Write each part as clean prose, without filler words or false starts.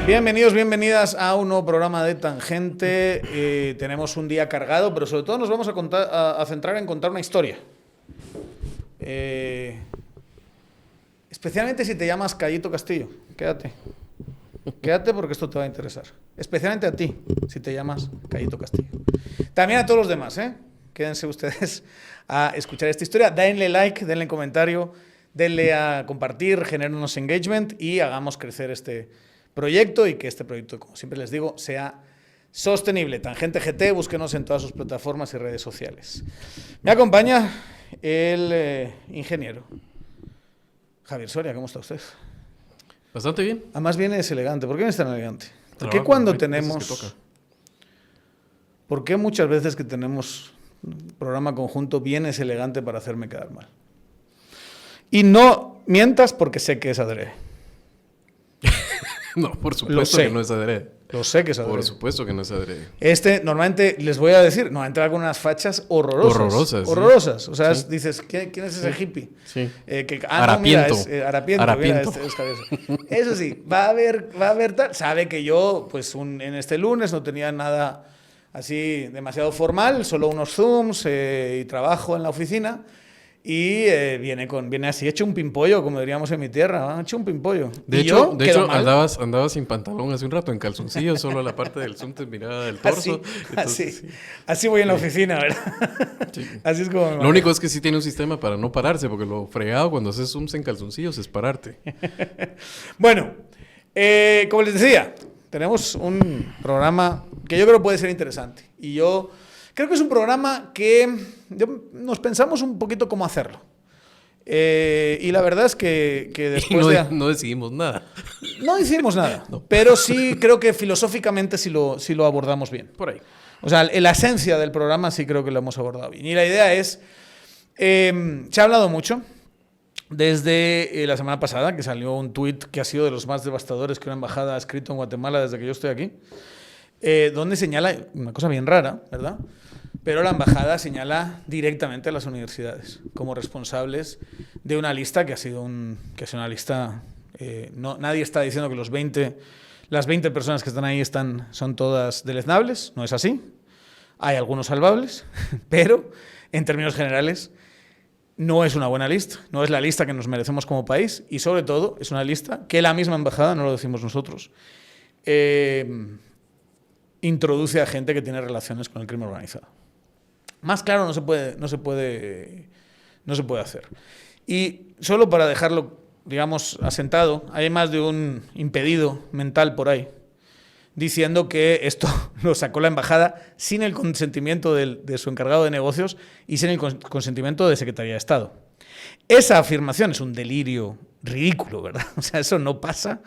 Bienvenidos, bienvenidas a un nuevo programa de Tangente. Tenemos un día cargado, pero sobre todo nos vamos a centrar en contar una historia. Especialmente si te llamas Cayito Castillo. Quédate. Quédate porque esto te va a interesar. Especialmente a ti, si te llamas Cayito Castillo. También a todos los demás, ¿eh? Quédense ustedes a escuchar esta historia. Denle like, denle comentario, denle a compartir, generarnos engagement y hagamos crecer este proyecto y que este proyecto, como siempre les digo, sea sostenible. Tangente GT, búsquenos en todas sus plataformas y redes sociales. Me acompaña el ingeniero Javier Soria. ¿Cómo está usted? Bastante bien. Además vienes elegante. ¿Por qué vienes tan elegante? ¿Por qué cuando ¿Por qué muchas veces que tenemos un programa conjunto vienes elegante para hacerme quedar mal? Y no mientas porque sé que es adrede. No, por supuesto que no es adrede. Lo sé que es adrede. Por supuesto que no es adrede. Normalmente, les voy a decir, no, entra con unas fachas horrorosas. Horrorosas. Sí. O sea, sí. Dices, ¿quién es ese hippie? Sí. Harapiento. No, mira, Harapiento. Eso sí, va a haber tal. Sabe que yo, pues, en este lunes no tenía nada así demasiado formal, solo unos Zooms y trabajo en la oficina. Y viene así, hecho un pimpollo, como diríamos en mi tierra, hecho un pimpollo. De hecho andabas sin pantalón hace un rato, en calzoncillos, solo la parte del zoom te miraba del torso. Así voy en la oficina, ¿verdad? Sí. Así es como... Lo único es que sí tiene un sistema para no pararse, porque lo fregado cuando haces zooms en calzoncillos es pararte. Bueno, como les decía, tenemos un programa que yo creo puede ser interesante. Y yo... creo que es un programa que nos pensamos un poquito cómo hacerlo. Y la verdad es que después no decidimos nada. No decidimos nada, no. Pero sí creo que filosóficamente sí lo abordamos bien. Por ahí. O sea, la esencia del programa sí creo que lo hemos abordado bien. Y la idea es, se ha hablado mucho desde la semana pasada, que salió un tuit que ha sido de los más devastadores que una embajada ha escrito en Guatemala desde que yo estoy aquí, donde señala una cosa bien rara, ¿verdad? Pero la embajada señala directamente a las universidades como responsables de una lista que ha sido una lista... nadie está diciendo que las 20 personas que están ahí son todas deleznables, no es así. Hay algunos salvables, pero en términos generales no es una buena lista, no es la lista que nos merecemos como país y sobre todo es una lista que la misma embajada, no lo decimos nosotros, introduce a gente que tiene relaciones con el crimen organizado. Más claro no se puede hacer. Y solo para dejarlo, digamos, asentado, hay más de un impedido mental por ahí diciendo que esto lo sacó la embajada sin el consentimiento de su encargado de negocios y sin el consentimiento de Secretaría de Estado. Esa afirmación es un delirio ridículo, ¿verdad? O sea, eso no pasa.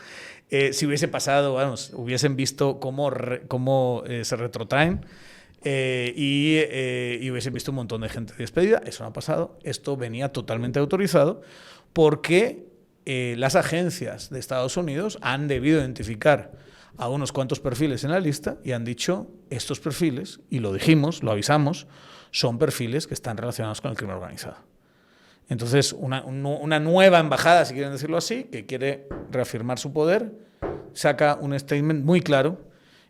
Si hubiese pasado, vamos, hubiesen visto cómo se retrotraen y hubiesen visto un montón de gente despedida. Eso no ha pasado. Esto venía totalmente autorizado porque las agencias de Estados Unidos han debido identificar a unos cuantos perfiles en la lista y han dicho, estos perfiles, y lo dijimos, lo avisamos, son perfiles que están relacionados con el crimen organizado. Entonces, una nueva embajada, si quieren decirlo así, que quiere reafirmar su poder, saca un statement muy claro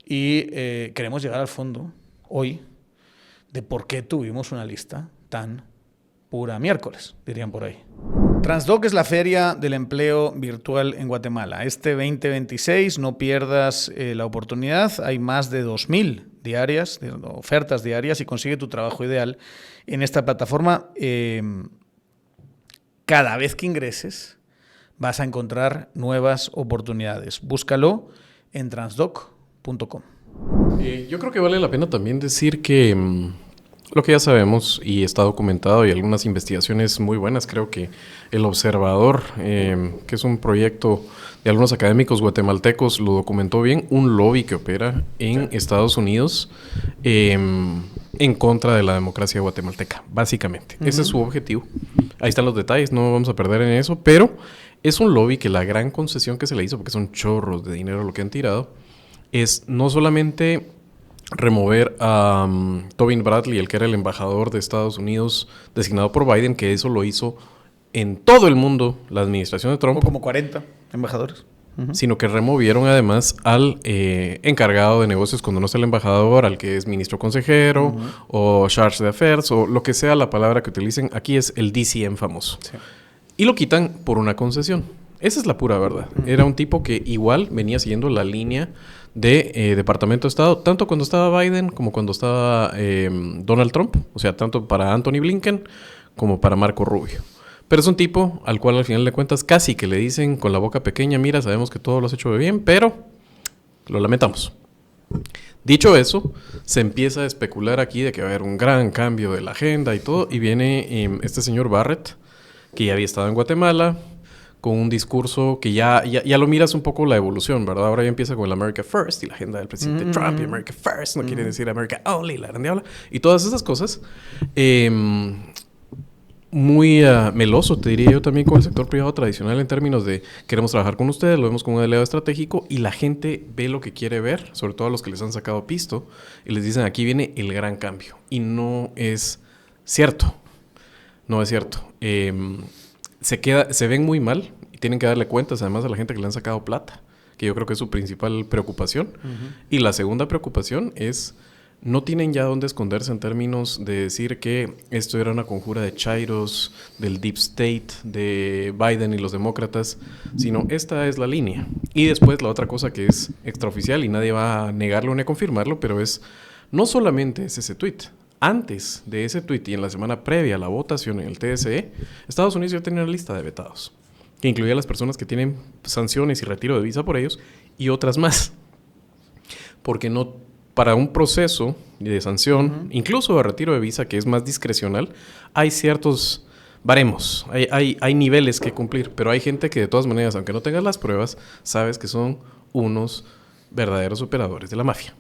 y queremos llegar al fondo hoy de por qué tuvimos una lista tan pura miércoles, dirían por ahí. Transdoc es la feria del empleo virtual en Guatemala. Este 2026 no pierdas la oportunidad. Hay más de 2.000 diarias, ofertas diarias y consigue tu trabajo ideal en esta plataforma. Cada vez que ingreses vas a encontrar nuevas oportunidades. Búscalo en transdoc.com. Yo creo que vale la pena también decir que lo que ya sabemos y está documentado y algunas investigaciones muy buenas, creo que El Observador, que es un proyecto de algunos académicos guatemaltecos, lo documentó bien, un lobby que opera en Estados Unidos en contra de la democracia guatemalteca, básicamente. Ese es su objetivo. Ahí están los detalles, no vamos a perder en eso, pero es un lobby que la gran concesión que se le hizo, porque son chorros de dinero lo que han tirado, es no solamente remover a Tobin Bradley, el que era el embajador de Estados Unidos designado por Biden, que eso lo hizo en todo el mundo la administración de Trump. Como 40 embajadores. Sino que removieron además al encargado de negocios cuando no es el embajador, al que es ministro consejero o charge de affairs o lo que sea la palabra que utilicen. Aquí es el DCM famoso. Sí. Y lo quitan por una concesión. Esa es la pura verdad. Era un tipo que igual venía siguiendo la línea de Departamento de Estado, tanto cuando estaba Biden como cuando estaba Donald Trump. O sea, tanto para Anthony Blinken como para Marco Rubio. Pero es un tipo al cual al final de cuentas casi que le dicen con la boca pequeña, mira, sabemos que todo lo has hecho bien, pero lo lamentamos. Dicho eso, se empieza a especular aquí de que va a haber un gran cambio de la agenda y todo, y viene este señor Barrett, que ya había estado en Guatemala, con un discurso que ya lo miras un poco la evolución, ¿verdad? Ahora ya empieza con el America First y la agenda del presidente Trump y America First, no quiere decir America Only, la gran diabla, y todas esas cosas. Muy meloso, te diría yo también, con el sector privado tradicional en términos de queremos trabajar con ustedes, lo vemos como un aliado estratégico y la gente ve lo que quiere ver, sobre todo a los que les han sacado pisto, y les dicen aquí viene el gran cambio. Y no es cierto. No es cierto. Se ven muy mal y tienen que darle cuentas además a la gente que le han sacado plata, que yo creo que es su principal preocupación. Y la segunda preocupación es... no tienen ya dónde esconderse en términos de decir que esto era una conjura de chairos, del deep state, de Biden y los demócratas, sino esta es la línea. Y después la otra cosa que es extraoficial y nadie va a negarlo ni a confirmarlo, pero es no solamente es ese tweet. Antes de ese tweet y en la semana previa a la votación en el TSE, Estados Unidos ya tenía una lista de vetados, que incluía a las personas que tienen sanciones y retiro de visa por ellos y otras más. Porque no... para un proceso de sanción, incluso de retiro de visa, que es más discrecional, hay ciertos baremos, hay niveles que cumplir, pero hay gente que de todas maneras, aunque no tengas las pruebas, sabes que son unos verdaderos operadores de la mafia.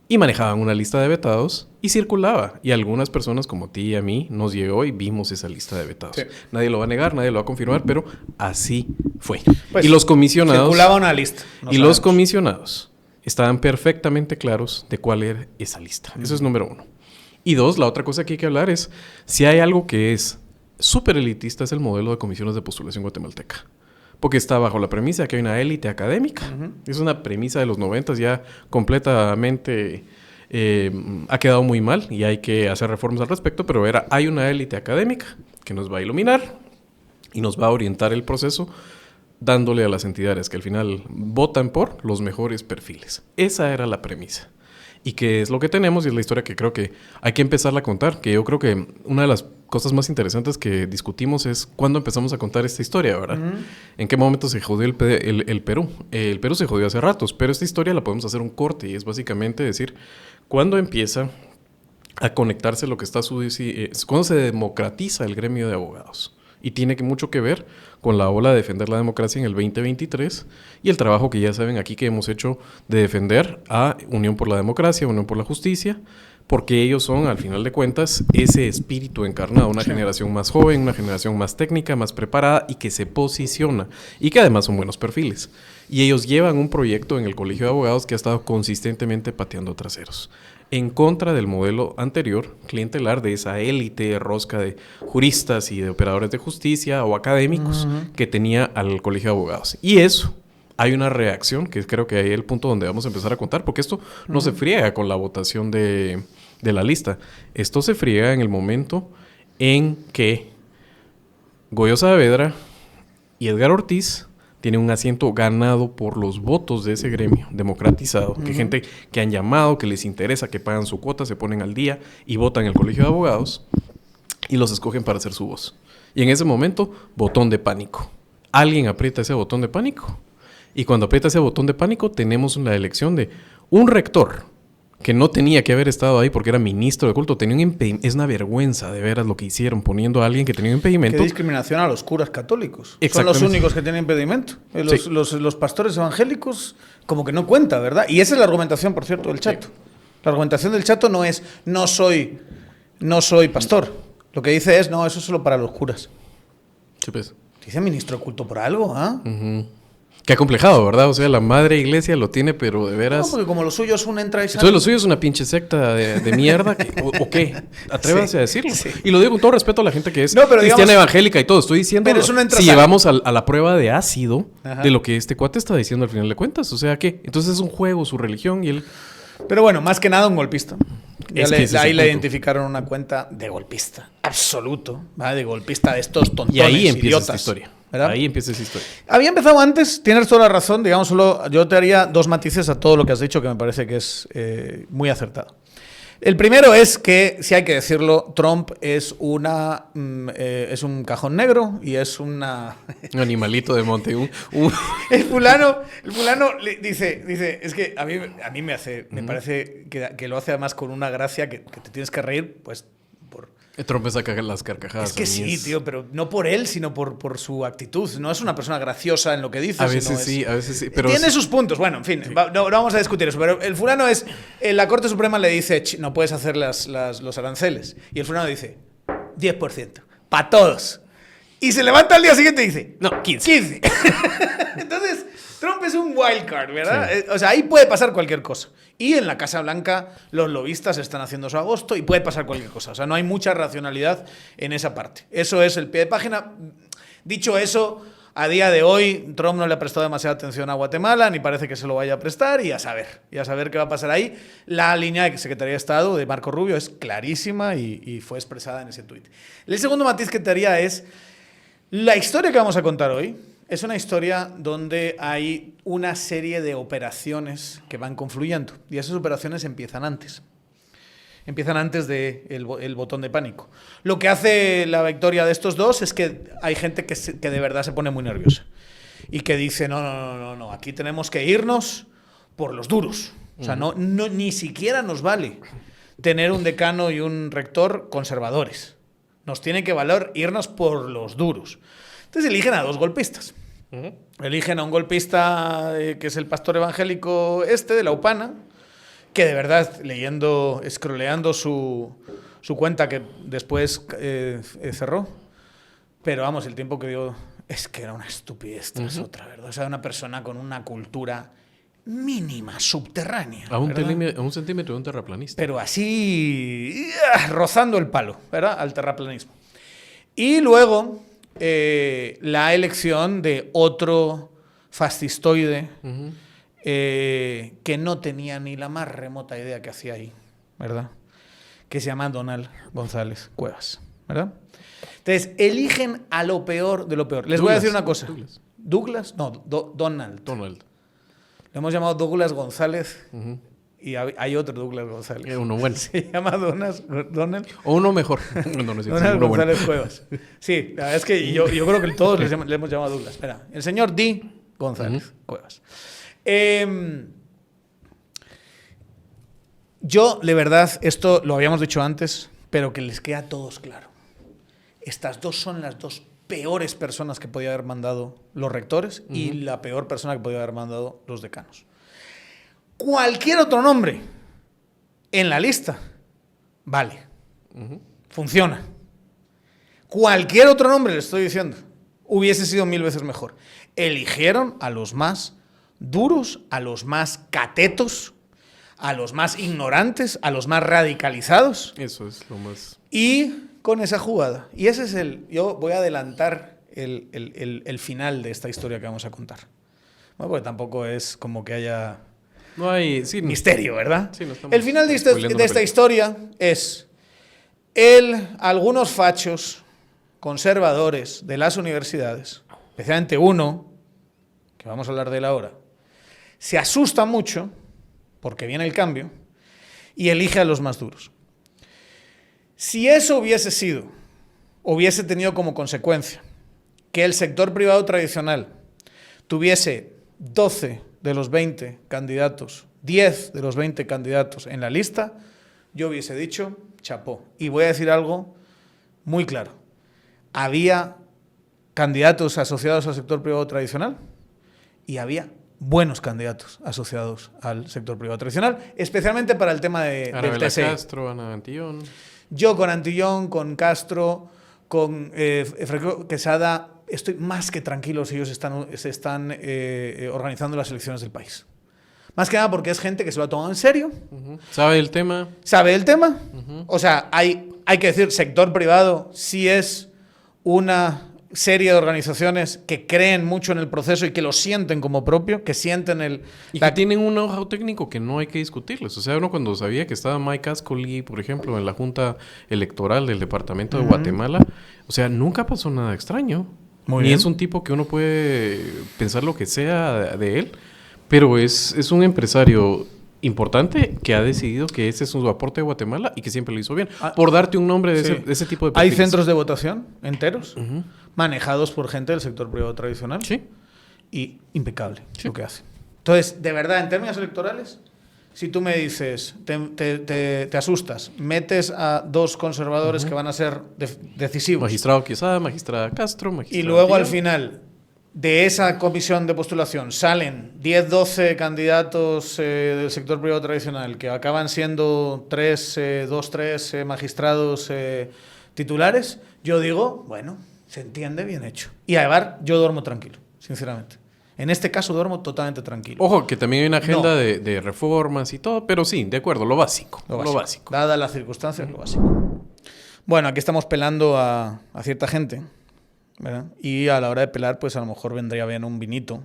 Y manejaban una lista de vetados y circulaba. Y algunas personas como ti y a mí nos llegó y vimos esa lista de vetados. Sí. Nadie lo va a negar, nadie lo va a confirmar, pero así fue. Pues, y los comisionados... circulaba una lista. Los comisionados... estaban perfectamente claros de cuál era esa lista. Eso es número uno. Y dos, la otra cosa que hay que hablar es, si hay algo que es súper elitista, es el modelo de comisiones de postulación guatemalteca. Porque está bajo la premisa de que hay una élite académica. Es una premisa de los 90 ya completamente... ha quedado muy mal y hay que hacer reformas al respecto, pero hay una élite académica que nos va a iluminar y nos va a orientar el proceso, dándole a las entidades que al final votan por los mejores perfiles. Esa era la premisa. Y que es lo que tenemos y es la historia que creo que hay que empezarla a contar. Que yo creo que una de las cosas más interesantes que discutimos es cuándo empezamos a contar esta historia, ¿verdad? ¿En qué momento se jodió el Perú? El Perú se jodió hace ratos, pero esta historia la podemos hacer un corte y es básicamente decir, ¿cuándo empieza a conectarse lo que está cuándo se democratiza el gremio de abogados? Y tiene mucho que ver con la ola de defender la democracia en el 2023 y el trabajo que ya saben aquí que hemos hecho de defender a Unión por la Democracia, Unión por la Justicia, porque ellos son, al final de cuentas, ese espíritu encarnado, una generación más joven, una generación más técnica, más preparada y que se posiciona y que además son buenos perfiles. Y ellos llevan un proyecto en el Colegio de Abogados que ha estado consistentemente pateando traseros, en contra del modelo anterior, clientelar, de esa élite rosca de juristas y de operadores de justicia o académicos que tenía al Colegio de Abogados. Y eso, hay una reacción, que creo que ahí es el punto donde vamos a empezar a contar, porque esto no se friega con la votación de la lista. Esto se friega en el momento en que Goyo Saavedra y Edgar Ortiz tiene un asiento ganado por los votos de ese gremio democratizado, que gente que han llamado, que les interesa, que pagan su cuota, se ponen al día y votan en el Colegio de Abogados y los escogen para hacer su voz. Y en ese momento, botón de pánico. Alguien aprieta ese botón de pánico y cuando aprieta ese botón de pánico tenemos la elección de un rector que no tenía que haber estado ahí porque era ministro de culto, tenía un impedimento. Es una vergüenza de veras lo que hicieron, poniendo a alguien que tenía un impedimento. Qué discriminación a los curas católicos. Son los únicos que tienen impedimento. Los pastores evangélicos como que no cuenta, ¿verdad? Y esa es la argumentación, por cierto, del Chato. Sí. La argumentación del Chato no es no soy pastor. Lo que dice es, no, eso es solo para los curas. Sí, pues. Dice ministro de culto por algo, ¿ah? Qué acomplejado, ¿verdad? O sea, la madre iglesia lo tiene, pero de veras... No, porque como lo suyo es una entrada y salida. Entonces lo suyo es una pinche secta de mierda. ¿O qué? Atrévanse Sí, a decirlo. sí. Y lo digo con todo respeto a la gente que es No, pero cristiana digamos- evangélica y todo. Estoy diciendo Pero es una entrada- si llevamos a la prueba de ácido Ajá. de lo que este cuate está diciendo al final de cuentas. O sea, ¿qué? Entonces es un juego, su religión y él... Pero bueno, más que nada un golpista. Ya Es que ese es ahí el le punto. identificaron una cuenta de golpista absoluto, ¿vale? De golpista de estos tontones Y ahí empieza idiotas, esta historia. ¿verdad? Ahí empieza esa historia. Había empezado antes, tienes toda la razón, digamos, solo yo te haría dos matices a todo lo que has dicho que me parece que es muy acertado. El primero es que, si hay que decirlo, Trump es es un cajón negro y es una... Un animalito de monte. El fulano le dice, es que a mí me parece que lo hace además con una gracia que te tienes que reír, pues, por... Trump saca las carcajadas. Es que a mí sí, tío, pero no por él, sino por su actitud. No es una persona graciosa en lo que dice. A veces sino es- sí, a veces sí. Pero Tiene sus puntos. Bueno, en fin, no vamos a discutir eso. Pero el fulano es... La Corte Suprema le dice, no puedes hacer los aranceles. Y el fulano dice, 10%. Para todos. Y se levanta al día siguiente y dice, No, 15. 15. Entonces, Trump es un wild card, ¿verdad? Sí. O sea, ahí puede pasar cualquier cosa. Y en la Casa Blanca los lobistas están haciendo su agosto y puede pasar cualquier cosa. O sea, no hay mucha racionalidad en esa parte. Eso es el pie de página. Dicho eso, a día de hoy Trump no le ha prestado demasiada atención a Guatemala, ni parece que se lo vaya a prestar, y a saber qué va a pasar ahí. La línea de Secretaría de Estado de Marco Rubio es clarísima y fue expresada en ese tuit. El segundo matiz que te haría es, la historia que vamos a contar hoy es una historia donde hay una serie de operaciones que van confluyendo, y esas operaciones empiezan antes. Empiezan antes del botón de pánico. Lo que hace la victoria de estos dos es que hay gente que de verdad se pone muy nerviosa y que dice, no, aquí tenemos que irnos por los duros. O sea, ni siquiera nos vale tener un decano y un rector conservadores. Nos tiene que valer irnos por los duros. Entonces eligen a dos golpistas. Eligen a un golpista que es el pastor evangélico de la UPANA, que de verdad, scrolleando su cuenta, que después cerró, pero vamos, el tiempo que dio es que era una estupidez tras otra, ¿verdad? O sea, una persona con una cultura mínima, subterránea. A un ¿verdad? centímetro de un terraplanista. Pero así, rozando el palo, ¿verdad? Al terraplanismo. Y luego la elección de otro fascistoide que no tenía ni la más remota idea que hacía ahí, ¿verdad? Que se llama Donald González Cuevas, ¿verdad? Entonces, eligen a lo peor de lo peor. Les voy a decir una cosa. Douglas, no, Donald. Le hemos llamado Douglas González y hay otro Douglas González. Uno bueno. Se llama Donald. O uno mejor. No, es cierto, Donald uno bueno. González Cuevas. Sí, la verdad es que yo creo que todos le hemos llamado Douglas. Espera, el señor D. González Cuevas. Yo, de verdad, esto lo habíamos dicho antes, pero que les queda a todos claro. Estas dos son las dos peores personas que podía haber mandado los rectores y la peor persona que podía haber mandado los decanos. Cualquier otro nombre en la lista, vale, funciona. Cualquier otro nombre, le estoy diciendo, hubiese sido 1000 veces mejor. Eligieron a los más duros, a los más catetos, a los más ignorantes, a los más radicalizados. Eso es lo más... Y con esa jugada. Y ese es yo voy a adelantar el final de esta historia que vamos a contar. Bueno, porque tampoco es como que haya No hay... Sí, misterio, ¿verdad? Sí, no estamos el final de spoileando la esta película. historia es algunos fachos conservadores de las universidades, especialmente uno, que vamos a hablar de él ahora, se asusta mucho porque viene el cambio y elige a los más duros. Si eso hubiese tenido como consecuencia que el sector privado tradicional tuviese 12 de los 20 candidatos, 10 de los 20 candidatos en la lista, yo hubiese dicho chapó. Y voy a decir algo muy claro. Había candidatos asociados al sector privado tradicional y había buenos candidatos asociados al sector privado tradicional, especialmente para el tema del Arabella TSE. Castro, Ana Antillón. Yo con Antillón, con Castro, con Quesada, estoy más que tranquilo si ellos se están organizando las elecciones del país. Más que nada porque es gente que se lo ha tomado en serio. ¿Sabe el tema? ¿Sabe el tema? O sea, hay que decir, sector privado sí es una serie de organizaciones que creen mucho en el proceso y que lo sienten como propio, que sienten que tienen un know-how técnico que no hay que discutirles. O sea, uno cuando sabía que estaba Mike Ascoli, por ejemplo, en la Junta Electoral del Departamento de Guatemala, o sea, nunca pasó nada extraño. Ni es un tipo que uno puede pensar lo que sea de él, pero es un empresario importante que ha decidido que ese es su aporte a Guatemala y que siempre lo hizo bien. Por darte un nombre de ese tipo de perfiles. Hay centros de votación enteros manejados por gente del sector privado tradicional. Sí. Y impecable lo que hacen. Entonces, de verdad, en términos electorales, si tú me dices, te asustas, metes a dos conservadores que van a ser decisivos. Magistrado Quesada, magistrada Castro, magistrada y luego Díaz. al final de esa comisión de postulación salen 10, 12 candidatos del sector privado tradicional que acaban siendo 2, 3 magistrados titulares, yo digo, bueno, se entiende, bien hecho. Y además yo duermo tranquilo, sinceramente. En este caso duermo totalmente tranquilo. Ojo, que también hay una agenda de reformas y todo, pero sí, de acuerdo, lo básico. Lo básico. Dadas las circunstancias, lo básico. Bueno, aquí estamos pelando a cierta gente, ¿verdad? Y a la hora de pelar, pues a lo mejor vendría bien un vinito.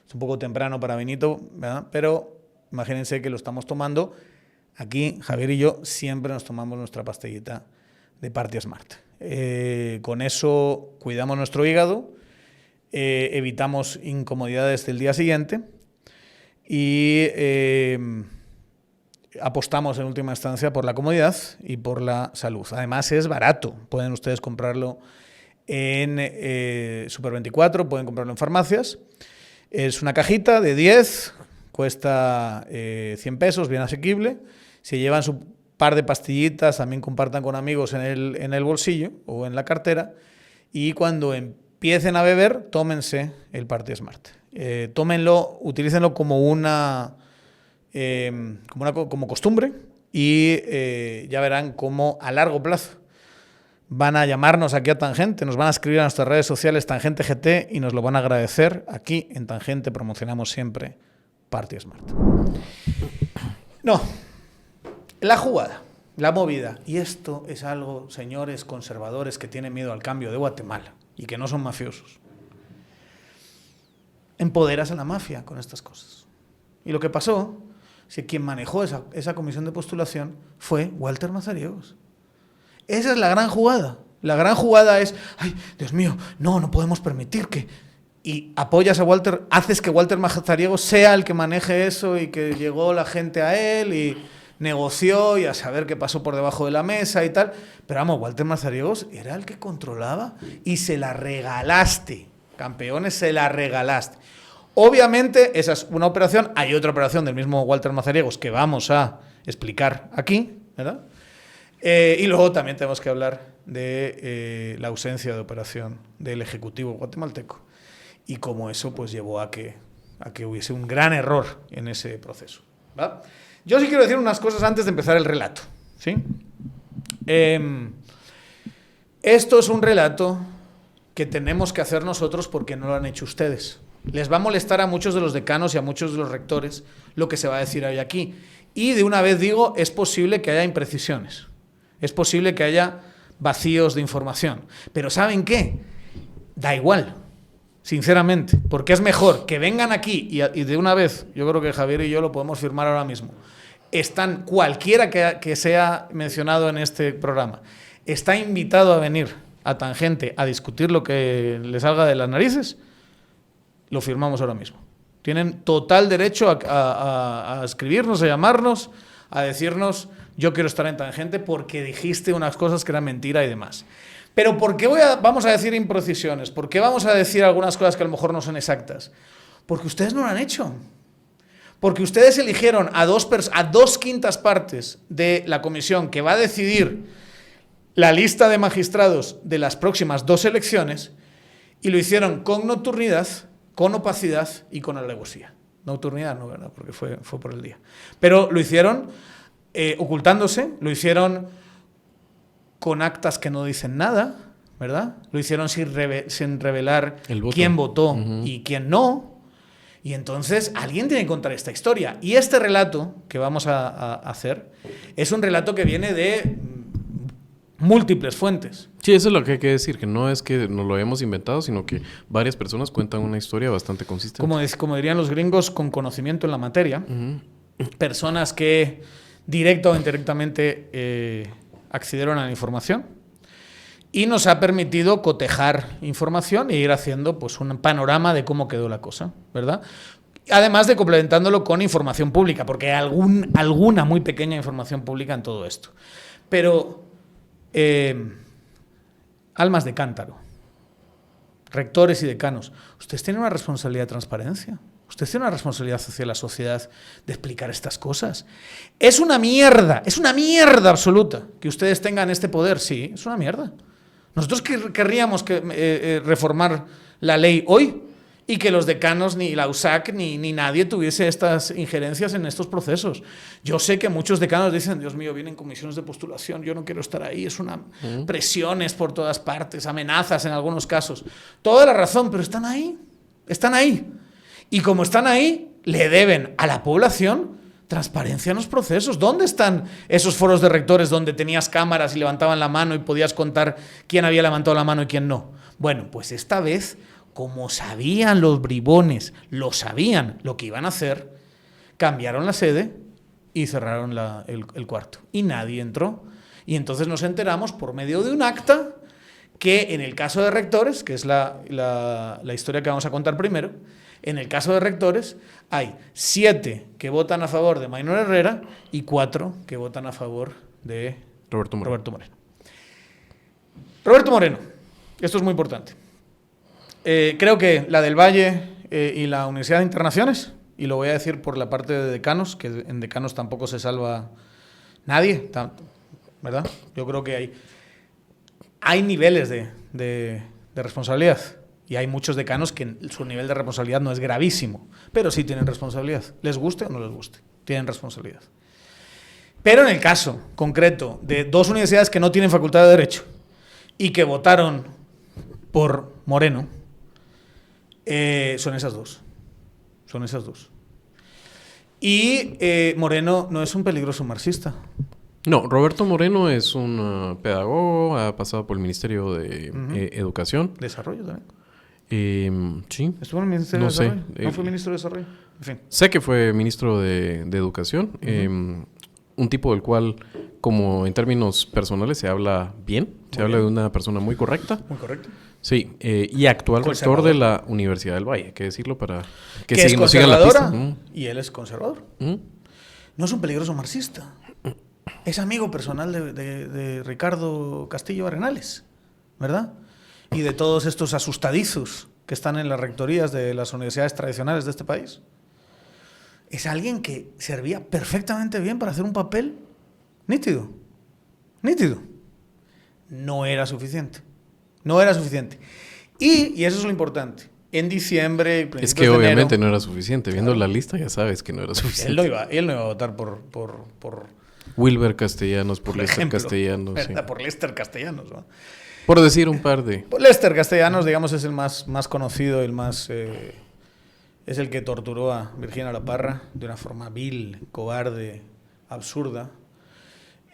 Es un poco temprano para vinito, ¿verdad? Pero imagínense que lo estamos tomando. Aquí, Javier y yo siempre nos tomamos nuestra pastillita de Party Smart. Con eso cuidamos nuestro hígado, evitamos incomodidades del día siguiente y apostamos en última instancia por la comodidad y por la salud. Además es barato, pueden ustedes comprarlo en Super24, pueden comprarlo en farmacias. Es una cajita de 10, cuesta 100 pesos, bien asequible. Si llevan su par de pastillitas, también compartan con amigos en el bolsillo o en la cartera. Y cuando empiecen a beber, tómense el Party Smart. Tómenlo, utilícenlo como como costumbre y ya verán cómo a largo plazo van a llamarnos aquí a Tangente, nos van a escribir a nuestras redes sociales Tangente GT y nos lo van a agradecer. Aquí en Tangente promocionamos siempre Party Smart. No, la jugada, la movida. Y esto es algo, señores conservadores que tienen miedo al cambio de Guatemala y que no son mafiosos. Empoderas a la mafia con estas cosas. Y lo que pasó es que quien manejó esa comisión de postulación fue Walter Mazariegos. Esa es la gran jugada. La gran jugada es, ay, Dios mío, no podemos permitir que... Y apoyas a Walter, haces que Walter Mazariegos sea el que maneje eso y que llegó la gente a él y negoció y a saber qué pasó por debajo de la mesa y tal. Pero vamos, Walter Mazariegos era el que controlaba y se la regalaste. Campeones, se la regalaste. Obviamente, esa es una operación. Hay otra operación del mismo Walter Mazariegos que vamos a explicar aquí, ¿verdad? Y luego también tenemos que hablar de la ausencia de operación del Ejecutivo guatemalteco y cómo eso pues llevó a que hubiese un gran error en ese proceso, ¿va? Yo sí quiero decir unas cosas antes de empezar el relato, ¿sí? Esto es un relato que tenemos que hacer nosotros porque no lo han hecho ustedes. Les va a molestar a muchos de los decanos y a muchos de los rectores lo que se va a decir hoy aquí. Y de una vez digo, es posible que haya imprecisiones. Es posible que haya vacíos de información. Pero ¿saben qué? Da igual, sinceramente, porque es mejor que vengan aquí y de una vez, yo creo que Javier y yo lo podemos firmar ahora mismo, están cualquiera que sea mencionado en este programa, está invitado a venir a Tangente a discutir lo que le salga de las narices, lo firmamos ahora mismo. Tienen total derecho a escribirnos, a llamarnos, a decirnos... Yo quiero estar en Tangente porque dijiste unas cosas que eran mentira y demás. Pero ¿por qué vamos a decir imprecisiones? ¿Por qué vamos a decir algunas cosas que a lo mejor no son exactas? Porque ustedes no lo han hecho. Porque ustedes eligieron a dos quintas partes de la comisión que va a decidir la lista de magistrados de las próximas 2 elecciones y lo hicieron con nocturnidad, con opacidad y con alevosía. Nocturnidad no, ¿verdad? Porque fue por el día. Pero lo hicieron... ocultándose, lo hicieron con actas que no dicen nada, ¿verdad? Lo hicieron sin revelar El voto. quién votó y quién no. Y entonces alguien tiene que contar esta historia. Y este relato que vamos a hacer es un relato que viene de múltiples fuentes. Sí, eso es lo que hay que decir, que no es que nos lo hayamos inventado, sino que varias personas cuentan una historia bastante consistente. Como dirían los gringos, con conocimiento en la materia. Personas que directa o indirectamente accedieron a la información. Y nos ha permitido cotejar información e ir haciendo pues, un panorama de cómo quedó la cosa, ¿verdad? Además de complementándolo con información pública, porque hay alguna muy pequeña información pública en todo esto. Pero, almas de cántaro, rectores y decanos, ustedes tienen una responsabilidad de transparencia. Ustedes tienen una responsabilidad hacia la sociedad de explicar estas cosas. Es una mierda absoluta que ustedes tengan este poder, sí, es una mierda. Nosotros querríamos reformar la ley hoy y que los decanos, ni la USAC, ni nadie tuviese estas injerencias en estos procesos. Yo sé que muchos decanos dicen, Dios mío, vienen comisiones de postulación, yo no quiero estar ahí, es una presiones por todas partes, amenazas en algunos casos. Toda la razón, pero están ahí. Y como están ahí, le deben a la población transparencia en los procesos. ¿Dónde están esos foros de rectores donde tenías cámaras y levantaban la mano y podías contar quién había levantado la mano y quién no? Bueno, pues esta vez, como sabían los bribones, sabían lo que iban a hacer, cambiaron la sede y cerraron el cuarto. Y nadie entró. Y entonces nos enteramos por medio de un acta que en el caso de rectores, que es la historia que vamos a contar primero, en el caso de rectores hay 7 que votan a favor de Maynor Herrera y 4 que votan a favor de Roberto Moreno. Roberto Moreno, esto es muy importante. Creo que la del Valle y la Universidad de Internaciones, y lo voy a decir por la parte de decanos, que en decanos tampoco se salva nadie, ¿verdad? Yo creo que hay niveles de responsabilidad. Y hay muchos decanos que su nivel de responsabilidad no es gravísimo, pero sí tienen responsabilidad. Les guste o no les guste, tienen responsabilidad. Pero en el caso concreto de 2 universidades que no tienen facultad de Derecho y que votaron por Moreno, son esas dos. Y Moreno no es un peligroso marxista. No, Roberto Moreno es un pedagogo, ha pasado por el Ministerio de Educación. Desarrollo también. Sí. ¿Estuvo en el Ministerio de Desarrollo? ¿No fue ministro de Desarrollo? En fin. Sé que fue ministro de Educación. Un tipo del cual, como en términos personales, se habla bien. Se habla de una persona muy correcta. Muy correcto. Sí. Y actual rector de la Universidad del Valle. Hay que decirlo para que nos sigan la pista. Y él es conservador. No es un peligroso marxista. Es amigo personal de Ricardo Castillo Arenales, ¿verdad? Y de todos estos asustadizos que están en las rectorías de las universidades tradicionales de este país. Es alguien que servía perfectamente bien para hacer un papel nítido. No era suficiente. Y eso es lo importante. En diciembre... Es que obviamente no era suficiente. Viendo la lista ya sabes que no era suficiente. Él no iba a votar por Wilber Castellanos, por Lester ejemplo, Castellanos. Sí. Por Lester Castellanos, ¿no? Por decir un par de... Lester Castellanos, digamos, es el más conocido, el más... es el que torturó a Virginia La Parra de una forma vil, cobarde, absurda.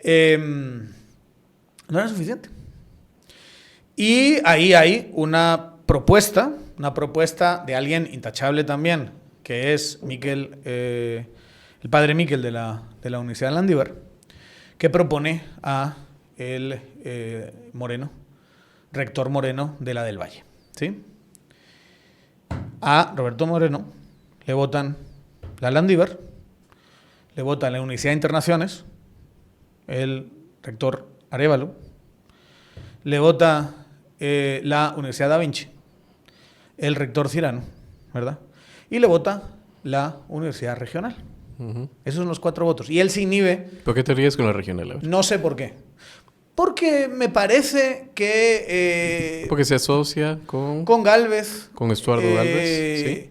No era suficiente. Y ahí hay una propuesta de alguien intachable también, que es Miquel, el padre Miquel de la Universidad de Landívar, que propone a el rector Moreno de la del Valle, ¿sí? A Roberto Moreno le votan la Landívar, le votan la Universidad de Internaciones, el rector Arévalo, le vota la Universidad Da Vinci, el rector Cirano, ¿verdad? Y le vota la Universidad Regional. Esos son los 4 votos. Y él se inhibe. ¿Por qué te ríes con la regional? No sé por qué. Porque me parece que... porque se asocia con Gálvez. Con Estuardo Gálvez, sí.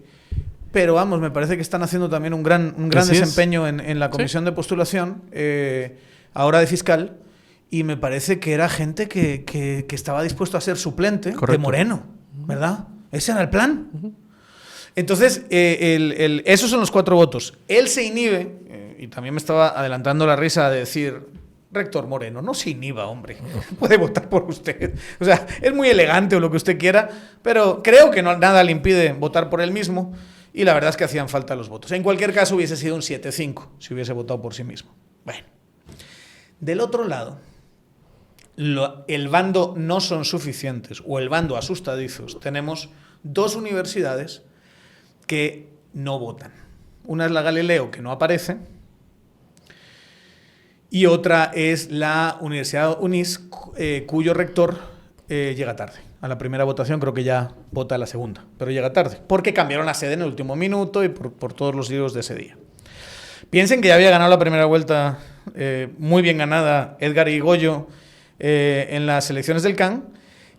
Pero vamos, me parece que están haciendo también un gran desempeño en la comisión de postulación, ahora de fiscal, y me parece que era gente que estaba dispuesto a ser suplente Correcto. de Moreno, ¿verdad? Ese era el plan. Entonces, esos son los 4 votos. Él se inhibe, y también me estaba adelantando la risa de decir, rector Moreno, no se inhiba, hombre, puede votar por usted. O sea, es muy elegante o lo que usted quiera, pero creo que nada le impide votar por él mismo, y la verdad es que hacían falta los votos. En cualquier caso, hubiese sido un 7-5 si hubiese votado por sí mismo. Bueno, del otro lado, el bando no son suficientes o el bando asustadizos, tenemos 2 universidades que no votan. Una es la Galileo, que no aparece, y otra es la Universidad UNIS, cuyo rector llega tarde. A la primera votación creo que ya vota a la segunda, pero llega tarde, porque cambiaron la sede en el último minuto y por todos los líos de ese día. Piensen que ya había ganado la primera vuelta, muy bien ganada, Edgar Igoyo en las elecciones del CAN,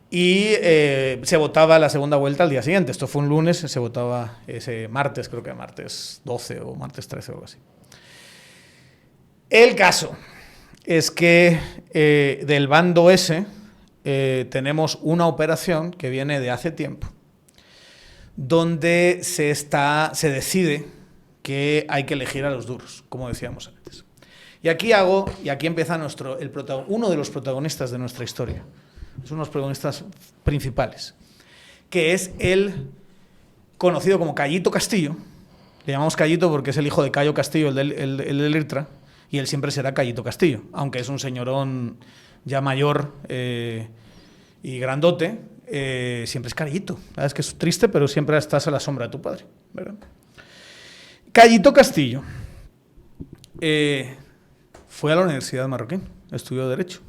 y se votaba la segunda vuelta al día siguiente. Esto fue un lunes, se votaba ese martes, creo que martes 12 o martes 13 o algo así. El caso es que del bando ese tenemos una operación que viene de hace tiempo, donde se decide que hay que elegir a los duros, como decíamos antes. Y aquí empieza uno de los protagonistas de nuestra historia. Es uno de los protagonistas principales, que es el conocido como Cayito Castillo. Le llamamos Cayito porque es el hijo de Cayo Castillo, el del IRTRA, y él siempre será Cayito Castillo, aunque es un señorón ya mayor y grandote, siempre es Cayito. Es que es triste, pero siempre estás a la sombra de tu padre, ¿verdad? Cayito Castillo fue a la Universidad Marroquín, estudió Derecho.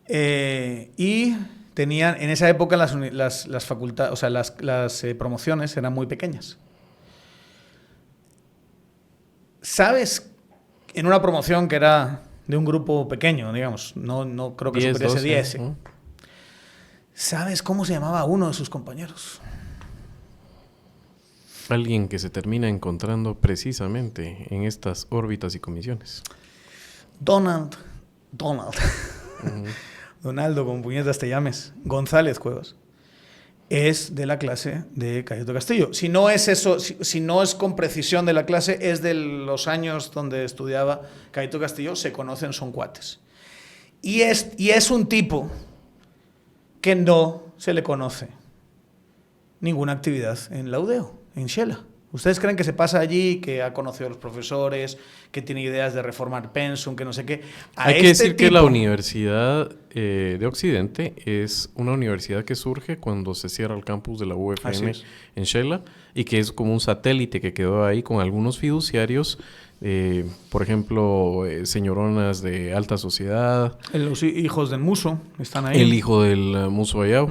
Y tenían, en esa época las facultades, o sea, las promociones eran muy pequeñas. ¿Sabes? En una promoción que era de un grupo pequeño, digamos, no creo que 10, superase 12, 10. ¿no? ¿Sabes cómo se llamaba uno de sus compañeros? Alguien que se termina encontrando precisamente en estas órbitas y comisiones. Donaldo. Donaldo, con puñetas te llames. González Cuevas. Es de la clase de Cayito Castillo. Si no es eso, si no es con precisión de la clase, es de los años donde estudiaba Cayito Castillo, se conocen, son cuates. Y es un tipo que no se le conoce ninguna actividad en la UDEO, en Xela. ¿Ustedes creen que se pasa allí, que ha conocido a los profesores, que tiene ideas de reformar pensum, que no sé qué? Hay que decir que la Universidad de Occidente es una universidad que surge cuando se cierra el campus de la UFM en Xela, y que es como un satélite que quedó ahí con algunos fiduciarios, por ejemplo, señoronas de alta sociedad. Los hijos del Muso están ahí. El hijo del Muso Ayau,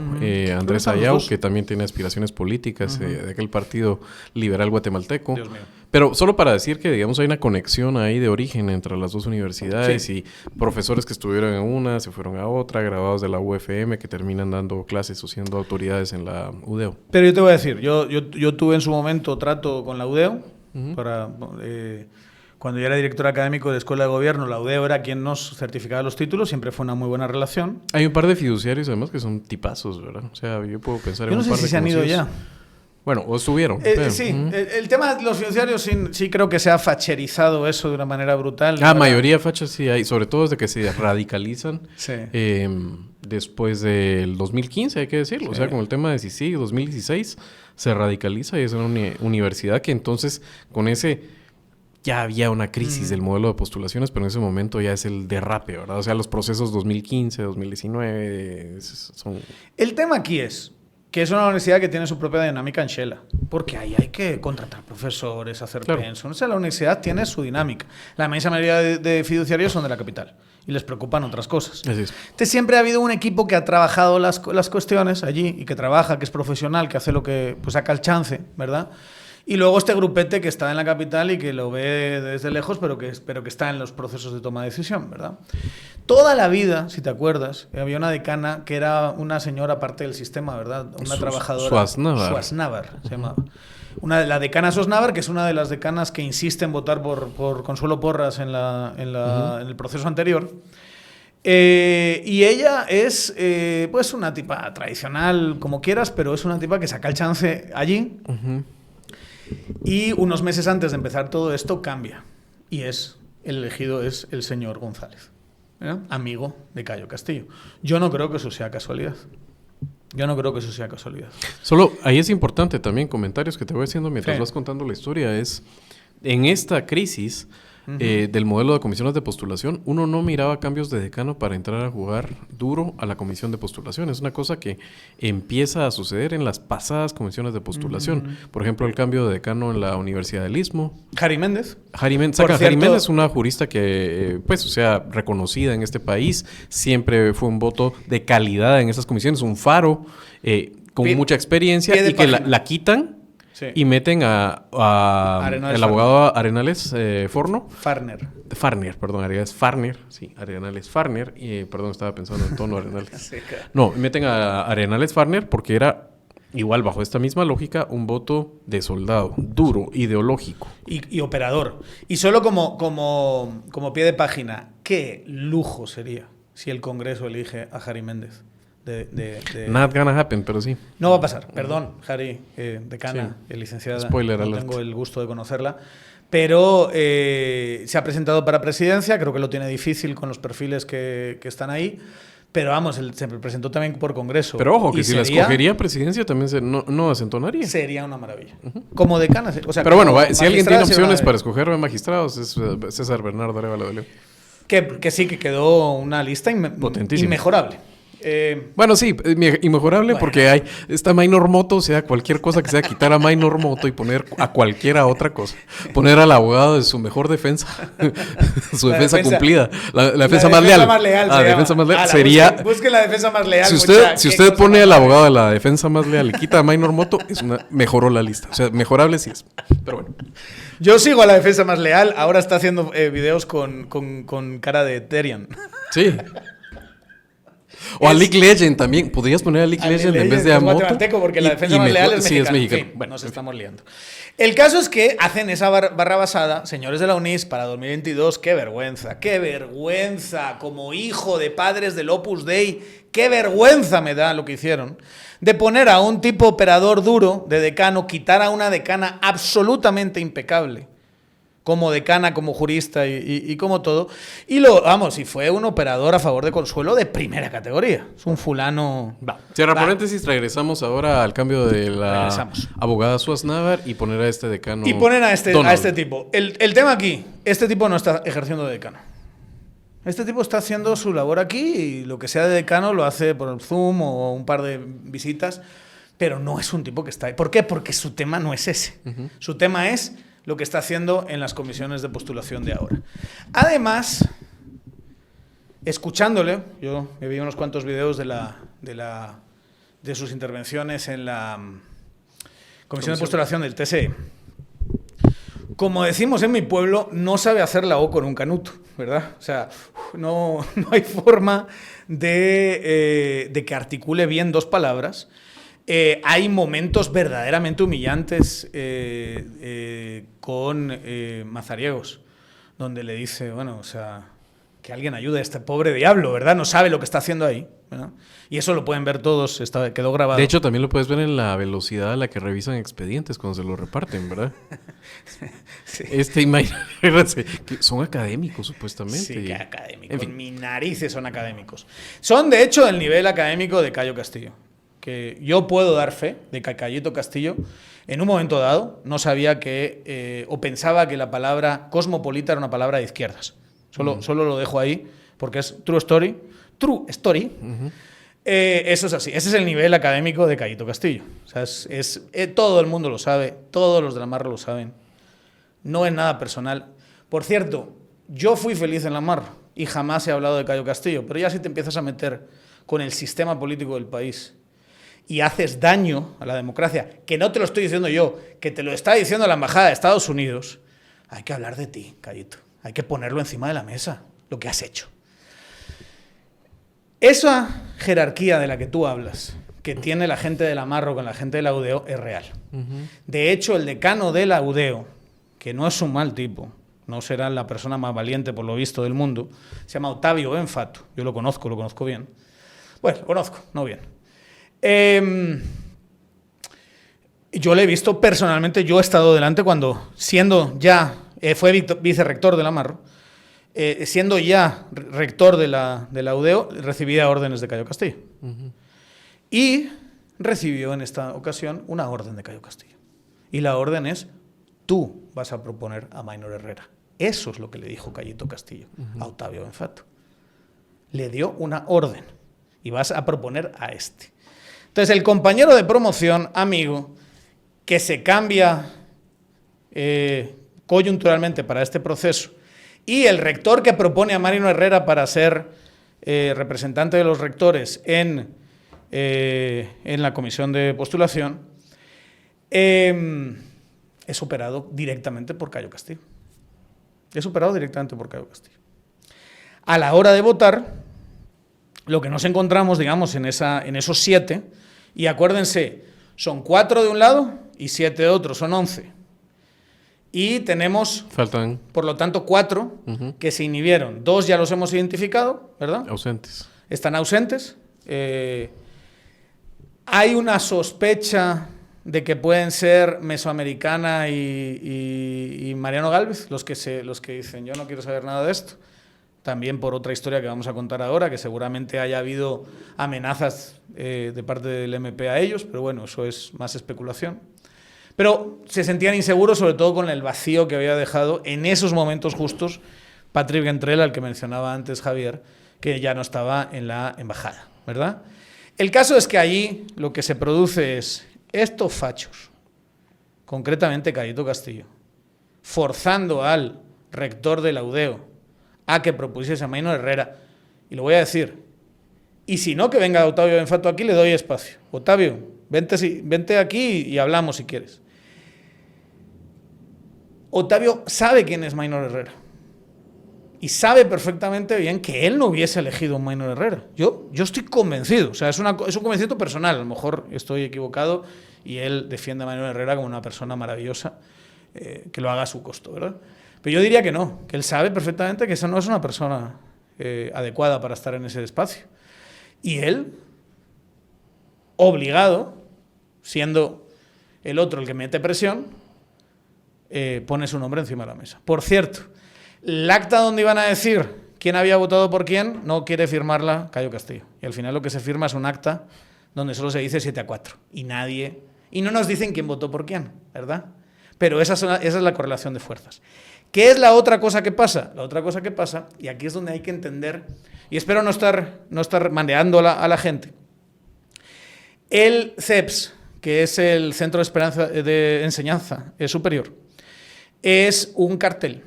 Andrés Ayau, que también tiene aspiraciones políticas de aquel partido liberal guatemalteco. Dios mío. Pero solo para decir que, digamos, hay una conexión ahí de origen entre las dos universidades, y profesores que estuvieron en una, se fueron a otra, graduados de la UFM, que terminan dando clases o siendo autoridades en la UDEO. Pero yo te voy a decir, yo tuve en su momento trato con la UDEO para... Cuando yo era director académico de Escuela de Gobierno, la UDEO era quien nos certificaba los títulos, siempre fue una muy buena relación. Hay un par de fiduciarios, además, que son tipazos, ¿verdad? O sea, yo puedo pensar en un par de... Yo no sé si se han ido ya. Bueno, o estuvieron. Sí, el tema de los fiduciarios sí creo que se ha facherizado eso de una manera brutal. La mayoría fachas sí hay, sobre todo desde que se radicalizan. Sí. Después del 2015, hay que decirlo. Sí. O sea, con el tema de CICIG, 2016, se radicaliza y es una universidad que entonces, con ese... Ya había una crisis del modelo de postulaciones, pero en ese momento ya es el derrape, ¿verdad? O sea, los procesos 2015, 2019 son... El tema aquí es que es una universidad que tiene su propia dinámica en Xela, porque ahí hay que contratar profesores, hacer pensum. O sea, la universidad tiene su dinámica. La inmensa mayoría de fiduciarios son de la capital y les preocupan otras cosas. Así es. Entonces, siempre ha habido un equipo que ha trabajado las cuestiones allí y que trabaja, que es profesional, que hace lo que pues saca el chance, ¿verdad? Y luego este grupete que está en la capital y que lo ve desde lejos, pero que está en los procesos de toma de decisión, ¿verdad? Toda la vida, si te acuerdas, había una decana que era una señora parte del sistema, ¿verdad? Una trabajadora. Suaznavar se llamaba. La decana Suaznavar, que es una de las decanas que insiste en votar por Consuelo Porras en el proceso anterior. Y ella es pues una tipa tradicional, como quieras, pero es una tipa que saca el chance allí. Y unos meses antes de empezar todo esto cambia. Y el elegido es el señor González, ¿verdad? Amigo de Cayo Castillo. Yo no creo que eso sea casualidad. Solo ahí es importante también, comentarios que te voy haciendo mientras vas contando la historia, es en esta crisis del modelo de comisiones de postulación, uno no miraba cambios de decano para entrar a jugar duro a la comisión de postulación. Es una cosa que empieza a suceder en las pasadas comisiones de postulación. Por ejemplo, el cambio de decano en la Universidad del Istmo. Jari Méndez. Jari Méndez es una jurista que, reconocida en este país. Siempre fue un voto de calidad en esas comisiones, un faro con mucha experiencia y que la quitan. Sí. Y meten el abogado Arenales Farner, estaba pensando en tono Arenales. Sí, claro. No, meten a Arenales Farner porque era, igual bajo esta misma lógica, un voto de soldado, duro, ideológico. Y operador. Y solo como pie de página, qué lujo sería si el Congreso elige a Jari Méndez. Not gonna happen, pero sí. No va a pasar. Perdón, Jari, decana, licenciada. Spoiler no alert. Tengo el gusto de conocerla. Pero se ha presentado para presidencia. Creo que lo tiene difícil con los perfiles que están ahí. Pero vamos, se presentó también por Congreso. Pero ojo, que si la escogería presidencia también no desentonaría. Sería una maravilla. Como decana. Pero bueno, si alguien tiene opciones para escoger magistrados, es César Bernardo Arévalo de León. Que sí, que quedó una lista inmejorable. Bueno, sí, inmejorable porque está Maynor Moto, o sea, cualquier cosa que sea quitar a Maynor Moto y poner a cualquiera otra cosa. Poner al abogado de su mejor defensa, su defensa cumplida, la defensa más leal. Defensa más leal sería... Busque la defensa más leal. Si usted pone al abogado de la defensa más leal y quita a Maynor Moto, mejoró la lista. O sea, mejorable sí es, pero bueno. Yo sigo a la defensa más leal, ahora está haciendo videos con cara de Terian. Sí. O a League Legend también. Podrías poner a League Legend en vez de a Moto. Porque la defensa más leal es mexicana. Sí, es mexicana. En fin, bueno, nos estamos liando. El caso es que hacen esa barra basada, señores de la UNIS, para 2022. ¡Qué vergüenza! ¡Qué vergüenza! Como hijo de padres del Opus Dei, ¡qué vergüenza me da lo que hicieron! De poner a un tipo operador duro de decano, quitar a una decana absolutamente impecable. Como decana, como jurista y como todo. Y fue un operador a favor de Consuelo de primera categoría. Es un fulano... Cierra paréntesis, regresamos ahora al cambio de la abogada Suaz Navar y poner a este decano... Y poner a este tipo. El tema aquí, este tipo no está ejerciendo de decano. Este tipo está haciendo su labor aquí y lo que sea de decano lo hace por Zoom o un par de visitas, pero no es un tipo que está ahí. ¿Por qué? Porque su tema no es ese. Su tema es... lo que está haciendo en las comisiones de postulación de ahora. Además, escuchándole, yo me vi unos cuantos videos de sus intervenciones en la comisión de postulación del TSE. Como decimos en mi pueblo, no sabe hacer la O con un canuto, ¿verdad? O sea, no hay forma de que articule bien dos palabras. Hay momentos verdaderamente humillantes con Mazariegos, donde le dice, que alguien ayude a este pobre diablo, ¿verdad? No sabe lo que está haciendo ahí, ¿verdad? Y eso lo pueden ver todos, quedó grabado. De hecho, también lo puedes ver en la velocidad a la que revisan expedientes cuando se lo reparten, ¿verdad? Sí. Imagínate, que son académicos, supuestamente. Sí, que académicos. En fin. Mis narices son académicos. Son, de hecho, del nivel académico de Cayo Castillo. Que yo puedo dar fe de que Cayito Castillo, en un momento dado, no sabía o pensaba que la palabra cosmopolita era una palabra de izquierdas. Solo lo dejo ahí, porque es true story. True story. Eso es así. Ese es el nivel académico de Cayito Castillo. O sea, todo el mundo lo sabe, todos los de la Marra lo saben. No es nada personal. Por cierto, yo fui feliz en la Marra y jamás he hablado de Cayo Castillo, pero ya si te empiezas a meter con el sistema político del país y haces daño a la democracia, que no te lo estoy diciendo yo, que te lo está diciendo la Embajada de Estados Unidos, hay que hablar de ti, Cayito. Hay que ponerlo encima de la mesa, lo que has hecho. Esa jerarquía de la que tú hablas, que tiene la gente de la Marro con la gente de la UDEO, es real. De hecho, el decano de la UDEO, que no es un mal tipo, no será la persona más valiente por lo visto del mundo, se llama Ottavio Benfato, yo lo conozco bien. Bueno, lo conozco, no bien. Yo le he visto personalmente, yo he estado delante cuando, siendo ya, fue vicerrector de la Marro, siendo ya rector de la UDEO, recibía órdenes de Cayo Castillo. Y recibió en esta ocasión una orden de Cayo Castillo. Y la orden es, tú vas a proponer a Maynor Herrera. Eso es lo que le dijo Cayito Castillo a Ottavio Benfato. Le dio una orden y vas a proponer a este. Entonces el compañero de promoción, amigo, que se cambia coyunturalmente para este proceso, y el rector que propone a Maynor Herrera para ser representante de los rectores en la comisión de postulación, es operado directamente por Cayo Castillo. Es operado directamente por Cayo Castillo. A la hora de votar, lo que nos encontramos, digamos, en esos 7, y acuérdense, son 4 de un lado y 7 de otro, son 11. Y tenemos, faltan, por lo tanto, 4 que se inhibieron. 2 ya los hemos identificado, ¿verdad? Ausentes. Están ausentes. Hay una sospecha de que pueden ser Mesoamericana y Mariano Gálvez, los que dicen, yo no quiero saber nada de esto. También por otra historia que vamos a contar ahora, que seguramente haya habido amenazas de parte del MP a ellos, pero bueno, eso es más especulación. Pero se sentían inseguros, sobre todo con el vacío que había dejado en esos momentos justos Patrick Ventrell, al que mencionaba antes Javier, que ya no estaba en la embajada, ¿verdad? El caso es que allí lo que se produce es estos fachos, concretamente Cayito Castillo, forzando al rector de la UDEO a que propusiese a Maynor Herrera, y lo voy a decir, y si no, que venga Ottavio Benfato aquí, le doy espacio. Ottavio, vente aquí y hablamos si quieres. Ottavio sabe quién es Maynor Herrera y sabe perfectamente bien que él no hubiese elegido a Maynor Herrera. Yo estoy convencido, o sea, es un convencimiento personal, a lo mejor estoy equivocado y él defiende a Maynor Herrera como una persona maravillosa, que lo haga a su costo, ¿verdad? Pero yo diría que no, que él sabe perfectamente que esa no es una persona adecuada para estar en ese espacio. Y él, obligado, siendo el otro el que mete presión, pone su nombre encima de la mesa. Por cierto, el acta donde iban a decir quién había votado por quién, no quiere firmarla Cayo Castillo. Y al final lo que se firma es un acta donde solo se dice 7-4. Y no nos dicen quién votó por quién, ¿verdad? Pero esa es la correlación de fuerzas. ¿Qué es la otra cosa que pasa? La otra cosa que pasa, y aquí es donde hay que entender, y espero no estar mandeando a la gente, el CEPS, que es el Centro de Enseñanza Superior, es un cartel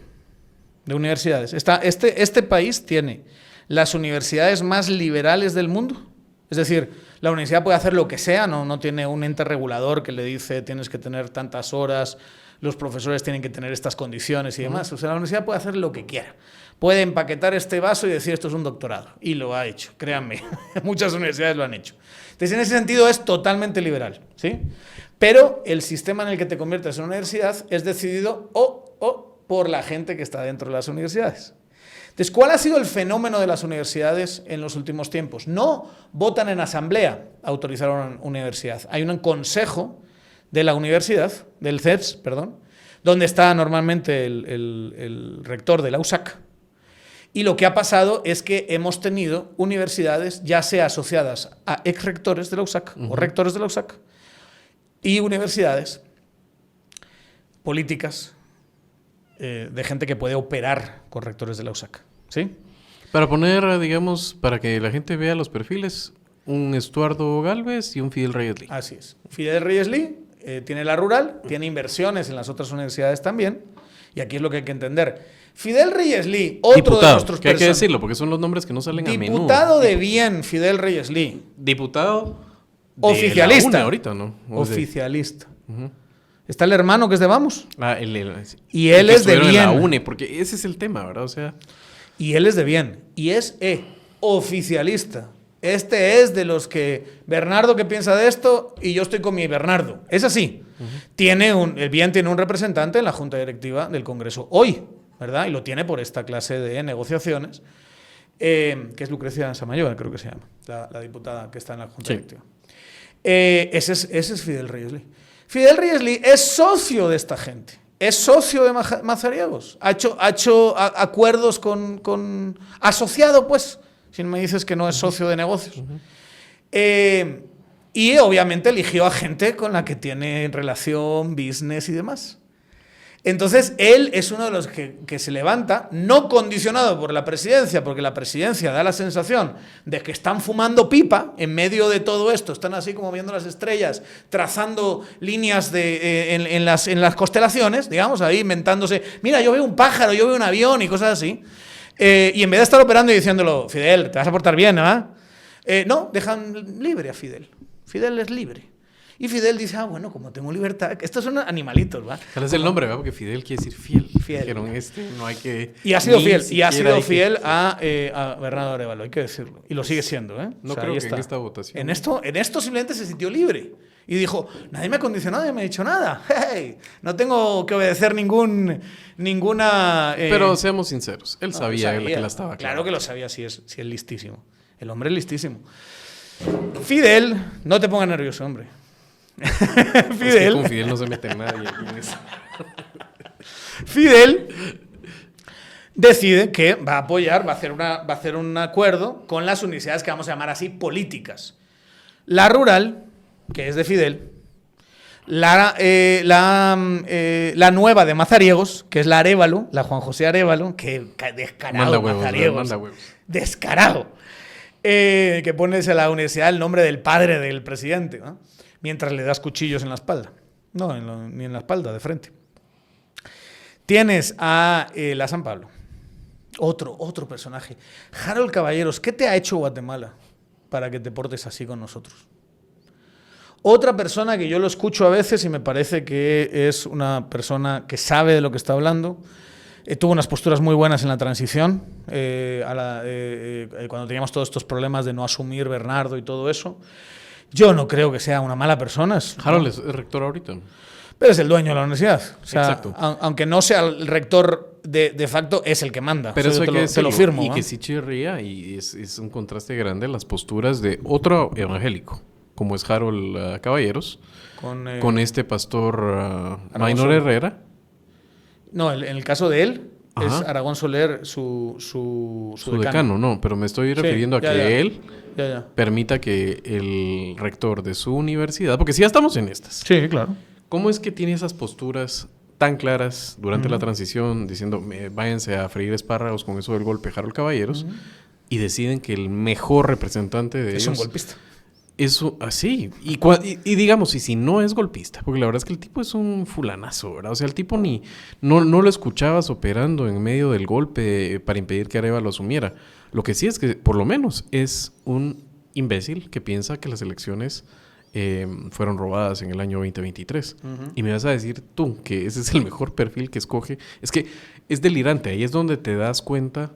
de universidades. Este país tiene las universidades más liberales del mundo. Es decir, la universidad puede hacer lo que sea, no tiene un ente regulador que le dice tienes que tener tantas horas, los profesores tienen que tener estas condiciones y demás. O sea, la universidad puede hacer lo que quiera. Puede empaquetar este vaso y decir esto es un doctorado. Y lo ha hecho, créanme. Muchas universidades lo han hecho. Entonces, en ese sentido es totalmente liberal, ¿sí? Pero el sistema en el que te conviertes en una universidad es decidido por la gente que está dentro de las universidades. Entonces, ¿cuál ha sido el fenómeno de las universidades en los últimos tiempos? No votan en asamblea a autorizar una universidad. Hay un consejo de la universidad, del CEPS, perdón, donde está normalmente el rector de la USAC. Y lo que ha pasado es que hemos tenido universidades, ya sea asociadas a exrectores de la USAC o rectores de la USAC, y universidades políticas de gente que puede operar con rectores de la USAC, ¿sí? Para poner, digamos, para que la gente vea los perfiles, un Estuardo Gálvez y un Fidel Reyes Lee. Así es. Fidel Reyes Lee tiene la rural, tiene inversiones en las otras universidades también, y aquí es lo que hay que entender. Fidel Reyes Lee, otro diputado, de nuestros que hay que decirlo, porque son los nombres que no salen a menudo. Diputado de bien, Fidel Reyes Lee. Diputado oficialista. De la UNE ahorita, ¿no? Oficialista. Está el hermano que es de Vamos. Y él es de bien. En la UNE, porque ese es el tema, ¿verdad? O sea, y él es de bien. Y es oficialista. Este es de los que Bernardo que piensa de esto y yo estoy con mi Bernardo. Es así. El bien tiene un representante en la Junta Directiva del Congreso. Hoy ¿verdad? Y lo tiene por esta clase de negociaciones, que es Lucrecia Samayoa, creo que se llama, la diputada que está en la Junta Directiva. Ese es Fidel Riesli. Fidel Riesli es socio de esta gente. Es socio de Mazariegos. Ha hecho acuerdos con... Asociado, pues, si me dices que no es socio de negocios. Y obviamente eligió a gente con la que tiene relación, business y demás. Entonces, él es uno de los que se levanta, no condicionado por la presidencia, porque la presidencia da la sensación de que están fumando pipa en medio de todo esto, están así como viendo las estrellas, trazando líneas en las constelaciones, digamos, ahí inventándose, mira, yo veo un pájaro, yo veo un avión y cosas así. Y en vez de estar operando y diciéndolo, Fidel, te vas a portar bien, ¿no? No, dejan libre a Fidel. Fidel es libre. Y Fidel dice, bueno, como tengo libertad... Estos son animalitos, ¿va? ¿Cuál es el nombre, ¿verdad? Porque Fidel quiere decir fiel. Fiel. Dijeron, no hay que... Y ha sido fiel, a Bernardo Arévalo, hay que decirlo. Y lo sigue siendo, ¿eh? No creo que en esta votación. En esto simplemente se sintió libre. Y dijo, nadie me ha condicionado, nadie me ha dicho nada. Hey, no tengo que obedecer ninguna... Pero seamos sinceros, él sabía que la estaba clara. Claro que lo sabía, si es listísimo. El hombre es listísimo. Fidel, no te pongas nervioso, hombre. Fidel. Es que con Fidel no se mete nadie aquí en eso. Fidel decide que va a apoyar, va a hacer un acuerdo con las universidades que vamos a llamar así políticas. La rural, que es de Fidel, la nueva de Mazariegos, que es la Arévalo, la Juan José Arévalo, que descarado Mazariegos, descarado, que pones a la universidad el nombre del padre del presidente, ¿no? Mientras le das cuchillos en la espalda. No, ni en la espalda, de frente. Tienes a la San Pablo. Otro personaje. Harold Caballeros, ¿qué te ha hecho Guatemala para que te portes así con nosotros? Otra persona que yo lo escucho a veces y me parece que es una persona que sabe de lo que está hablando. Tuvo unas posturas muy buenas en la transición, cuando teníamos todos estos problemas de no asumir Bernardo y todo eso. Yo no creo que sea una mala persona. Harold es rector ahorita. Pero es el dueño de la universidad. O sea, exacto. Aunque no sea el rector de facto, es el que manda. Pero eso te lo firmo. Y que sí chirría, y es un contraste grande las posturas de otro evangélico, como es Harold Caballeros, con este pastor Maynor Herrera. No, en el caso de él, es Aragón Soler su decano. No, pero me estoy refiriendo a que él ya permita que el rector de su universidad, porque si ya estamos en estas. Sí, claro. ¿Cómo es que tiene esas posturas tan claras durante la transición, diciendo, váyanse a freír espárragos con eso del golpe Harold Caballeros, y deciden que el mejor representante de ellos... Es un golpista. Eso, así. Y digamos, y si no es golpista, porque la verdad es que el tipo es un fulanazo, ¿verdad? O sea, el tipo no lo escuchabas operando en medio del golpe para impedir que Arévalo asumiera. Lo que sí es que, por lo menos, es un imbécil que piensa que las elecciones fueron robadas en el año 2023. Y me vas a decir tú que ese es el mejor perfil que escoge. Es que es delirante. Ahí es donde te das cuenta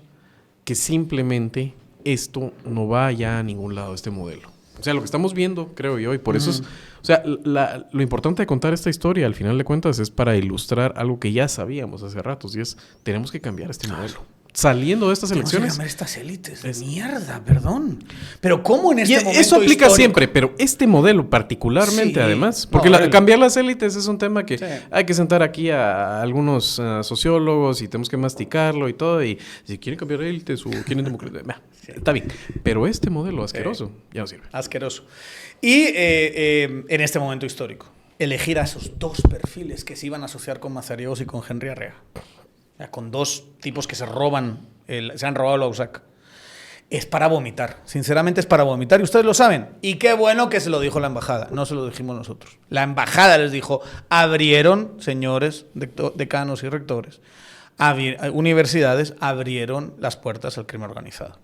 que simplemente esto no va ya a ningún lado, este modelo. O sea, lo que estamos viendo, creo yo, y por eso es... O sea, lo importante de contar esta historia, al final de cuentas, es para ilustrar algo que ya sabíamos hace ratos, y es, tenemos que cambiar este modelo. Saliendo de estas elecciones... Tenemos que cambiar estas élites de mierda, perdón. Pero ¿cómo en este momento eso aplica histórico? Siempre, pero este modelo particularmente, además, porque cambiar las élites es un tema que hay que sentar aquí a algunos sociólogos y tenemos que masticarlo y todo, y si quieren cambiar élites o quieren democracia, está bien. Pero este modelo asqueroso ya no sirve. Asqueroso. Y en este momento histórico, elegir a esos dos perfiles que se iban a asociar con Mazariegos y con Henry Arrega, con dos tipos que se han robado la USAC. Es para vomitar, sinceramente es para vomitar, y ustedes lo saben. Y qué bueno que se lo dijo la embajada, no se lo dijimos nosotros. La embajada les dijo, abrieron, señores decanos y rectores, universidades abrieron las puertas al crimen organizado.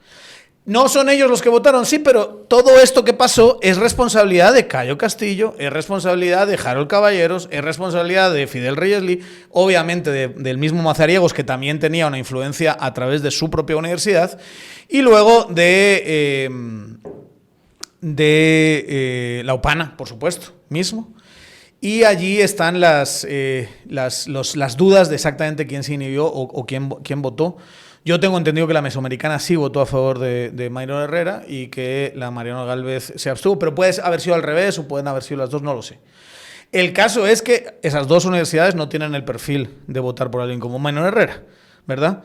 No son ellos los que votaron, sí, pero todo esto que pasó es responsabilidad de Cayo Castillo, es responsabilidad de Harold Caballeros, es responsabilidad de Fidel Riesli, obviamente del mismo Mazariegos, que también tenía una influencia a través de su propia universidad, y luego de la UPANA, por supuesto, mismo. Y allí están las dudas de exactamente quién se inhibió o quién votó. Yo tengo entendido que la Mesoamericana sí votó a favor de Maynor Herrera y que la Mariano Gálvez se abstuvo, pero puede haber sido al revés o pueden haber sido las dos, no lo sé. El caso es que esas dos universidades no tienen el perfil de votar por alguien como Maynor Herrera, ¿verdad?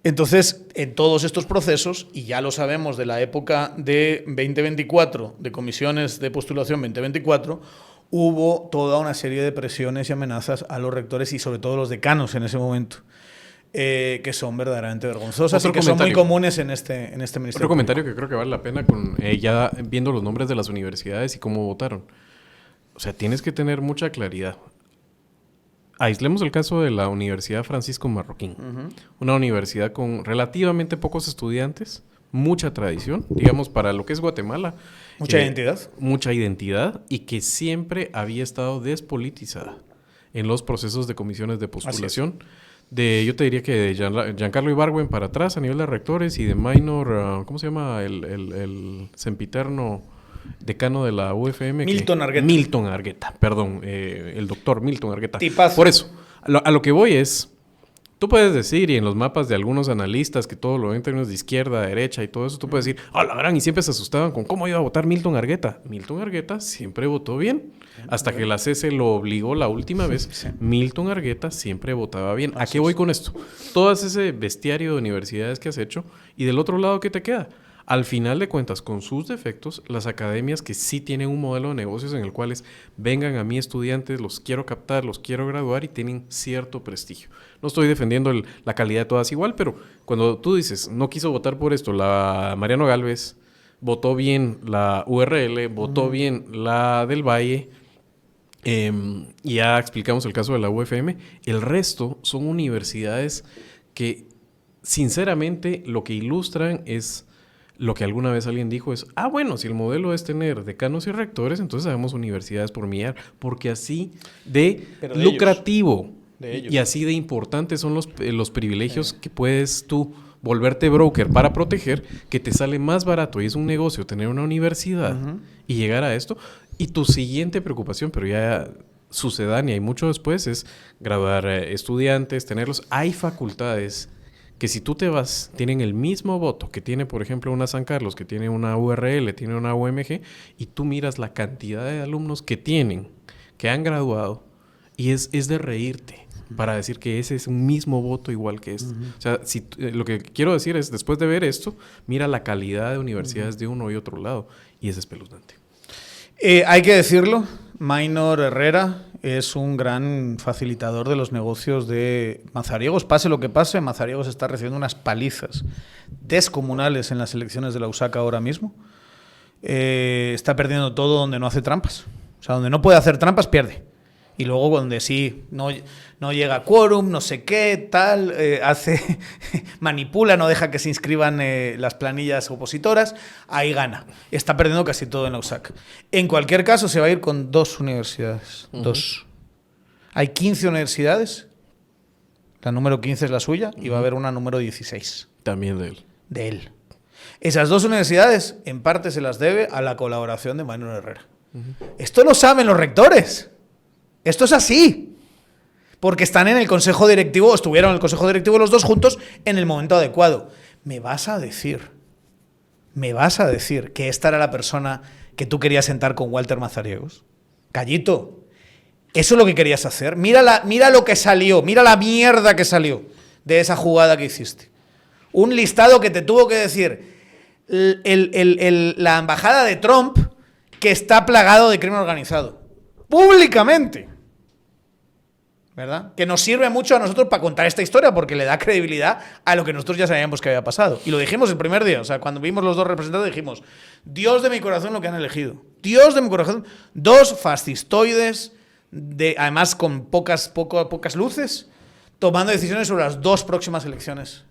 Entonces, en todos estos procesos, y ya lo sabemos de la época de 2024, de comisiones de postulación 2024, hubo toda una serie de presiones y amenazas a los rectores y sobre todo los decanos en ese momento, que son verdaderamente vergonzosas y que son muy comunes en este ministerio. Otro comentario que creo que vale la pena, ya viendo los nombres de las universidades y cómo votaron. O sea, tienes que tener mucha claridad. Aislemos el caso de la Universidad Francisco Marroquín. Una universidad con relativamente pocos estudiantes, mucha tradición, digamos, para lo que es Guatemala. Mucha identidad. Mucha identidad y que siempre había estado despolitizada en los procesos de comisiones de postulación. Yo te diría que de Giancarlo Ibargüen para atrás a nivel de rectores y de Maynor, ¿cómo se llama? El sempiterno decano de la UFM. Milton Argueta, perdón, el doctor Milton Argueta. Tipazo. Por eso, a lo que voy es, tú puedes decir, y en los mapas de algunos analistas que todo lo ven en términos de izquierda, derecha y todo eso, tú puedes decir, la gran, y siempre se asustaban con cómo iba a votar Milton Argueta. Milton Argueta siempre votó bien. Hasta que la CC lo obligó la última vez, sí. Milton Argueta siempre votaba bien. ¿A qué voy con esto? Todo ese bestiario de universidades que has hecho, y del otro lado, ¿qué te queda? Al final de cuentas, con sus defectos, las academias que sí tienen un modelo de negocios en el cual vengan a mí estudiantes, los quiero captar, los quiero graduar y tienen cierto prestigio. No estoy defendiendo la calidad de todas igual, pero cuando tú dices, no quiso votar por esto, la Mariano Gálvez, votó bien la URL, votó bien la del Valle, y ya explicamos el caso de la UFM, el resto son universidades que sinceramente lo que ilustran es lo que alguna vez alguien dijo es, bueno, si el modelo es tener decanos y rectores, entonces hagamos universidades por millar, porque así de lucrativo y así de importantes son los privilegios que puedes tú volverte broker para proteger, que te sale más barato y es un negocio tener una universidad y llegar a esto. Y tu siguiente preocupación, pero ya sucedánea y mucho después, es graduar estudiantes, tenerlos. Hay facultades que si tú te vas, tienen el mismo voto que tiene, por ejemplo, una San Carlos, que tiene una URL, tiene una UMG, y tú miras la cantidad de alumnos que tienen, que han graduado, y es de reírte para decir que ese es un mismo voto igual que este. O sea, lo que quiero decir es, después de ver esto, mira la calidad de universidades de uno y otro lado, y es espeluznante. Hay que decirlo, Maynor Herrera es un gran facilitador de los negocios de Mazariegos. Pase lo que pase, Mazariegos está recibiendo unas palizas descomunales en las elecciones de la USAC ahora mismo. Está perdiendo todo donde no hace trampas. O sea, donde no puede hacer trampas, pierde. Y luego donde sí no llega a quórum, no sé qué, tal, manipula, no deja que se inscriban las planillas opositoras, ahí gana. Está perdiendo casi todo en la USAC. En cualquier caso, se va a ir con 2 universidades. 2. Hay 15 universidades, la número 15 es la suya, y va a haber una número 16. También de él. De él. Esas 2 universidades, en parte se las debe a la colaboración de Maynor Herrera. Esto lo saben los rectores. Esto es así, porque están en el consejo directivo, estuvieron en el consejo directivo los 2 juntos en el momento adecuado. ¿Me vas a decir que esta era la persona que tú querías sentar con Walter Mazariegos? Gallito, ¿eso es lo que querías hacer? Mira lo que salió, mira la mierda que salió de esa jugada que hiciste. Un listado que te tuvo que decir la embajada de Trump que está plagado de crimen organizado. Públicamente. ¿Verdad? Que nos sirve mucho a nosotros para contar esta historia porque le da credibilidad a lo que nosotros ya sabíamos que había pasado. Y lo dijimos el primer día, o sea, cuando vimos los 2 representantes dijimos, Dios de mi corazón lo que han elegido. Dios de mi corazón. 2 fascistoides, además con pocas luces, tomando decisiones sobre las 2 próximas elecciones.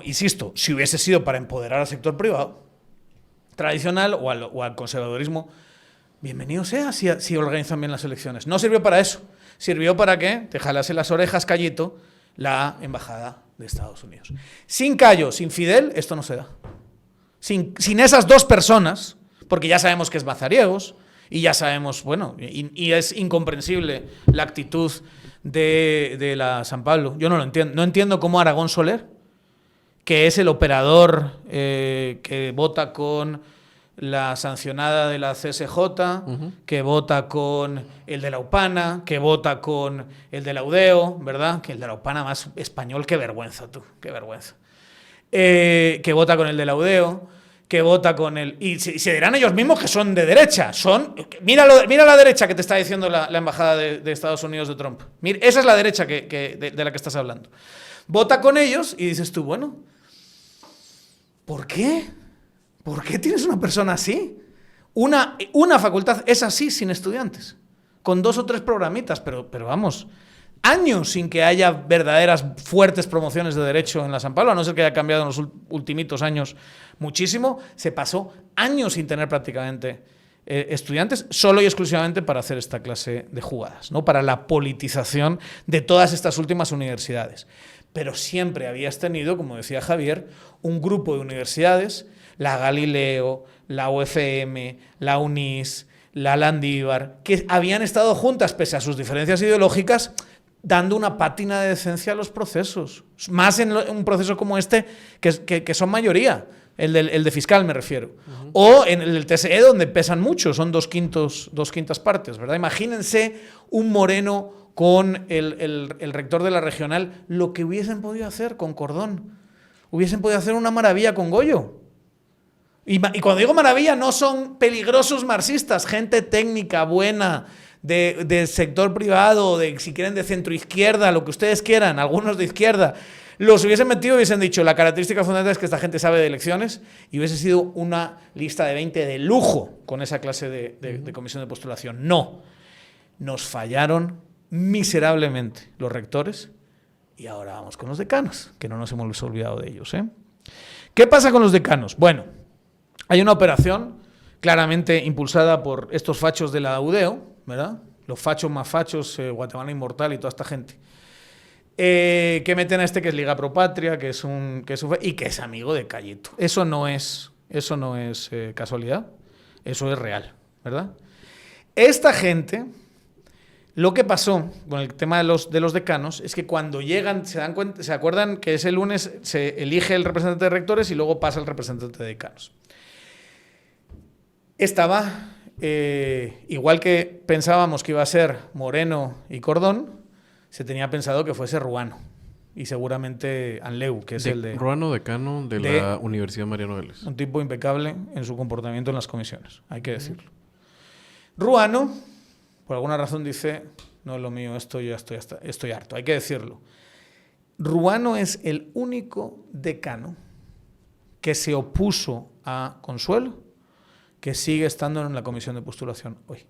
Insisto, si hubiese sido para empoderar al sector privado tradicional o al conservadurismo, bienvenido sea si organizan bien las elecciones. No sirvió para eso. Sirvió para que te jalase las orejas, Callito, la embajada de Estados Unidos. Sin Cayo, sin Fidel, esto no se da. Sin esas 2 personas, porque ya sabemos que es Mazariegos, Y ya sabemos, bueno, y es incomprensible la actitud de la San Pablo. Yo no lo entiendo. No entiendo cómo Aragón Soler, que es el operador que vota con la sancionada de la CSJ, que vota con el de la UPANA, que vota con el de la UDEO, ¿verdad? Que el de la UPANA más español, qué vergüenza, tú, qué vergüenza. Que vota con el de la UDEO, que vota con el... Y se dirán ellos mismos que son de derecha. Mira la derecha que te está diciendo la embajada de Estados Unidos de Trump. Mira, esa es la derecha de la que estás hablando. Vota con ellos y dices tú, bueno, ¿por qué? ¿Por qué tienes una persona así? Una facultad es así sin estudiantes, con 2 o 3 programitas, pero vamos, años sin que haya verdaderas fuertes promociones de derecho en la San Pablo, a no ser que haya cambiado en los ultimitos años muchísimo. Se pasó años sin tener prácticamente estudiantes, solo y exclusivamente para hacer esta clase de jugadas, ¿no? Para la politización de todas estas últimas universidades. Pero siempre habías tenido, como decía Javier, un grupo de universidades, la Galileo, la UFM, la UNIS, la Landívar, que habían estado juntas, pese a sus diferencias ideológicas, dando una pátina de decencia a los procesos. Más en un proceso como este, que son mayoría, el de fiscal me refiero. O en el del TSE, donde pesan mucho, son 2/5 partes, ¿verdad? Imagínense un Moreno con el rector de la regional, lo que hubiesen podido hacer con Cordón. Hubiesen podido hacer una maravilla con Goyo. Y cuando digo maravilla, no son peligrosos marxistas, gente técnica, buena, del sector privado, si quieren de centro-izquierda, lo que ustedes quieran, algunos de izquierda. Los hubiesen metido y hubiesen dicho, la característica fundamental es que esta gente sabe de elecciones, y hubiese sido una lista de 20 de lujo con esa clase de comisión de postulación. No, nos fallaron miserablemente los rectores, y ahora vamos con los decanos, que no nos hemos olvidado de ellos, ¿eh? ¿Qué pasa con los decanos? Bueno, hay una operación claramente impulsada por estos fachos de la UDEO, ¿verdad? Los fachos más fachos, Guatemala Inmortal y toda esta gente, que meten a este que es Liga Pro Patria, y que es amigo de Cayetano. Eso no es casualidad, eso es real, ¿verdad? Esta gente, lo que pasó con el tema de los decanos es que cuando llegan, se acuerdan que ese lunes se elige el representante de rectores y luego pasa el representante de decanos. Estaba, igual que pensábamos que iba a ser Moreno y Cordón, se tenía pensado que fuese Ruano y seguramente Anleu, que es el de... Ruano, decano de la Universidad Mariano Vélez. Un tipo impecable en su comportamiento en las comisiones, hay que decirlo. Ruano, por alguna razón dice, no es lo mío, esto ya estoy harto, hay que decirlo. Ruano es el único decano que se opuso a Consuelo, que sigue estando en la comisión de postulación hoy.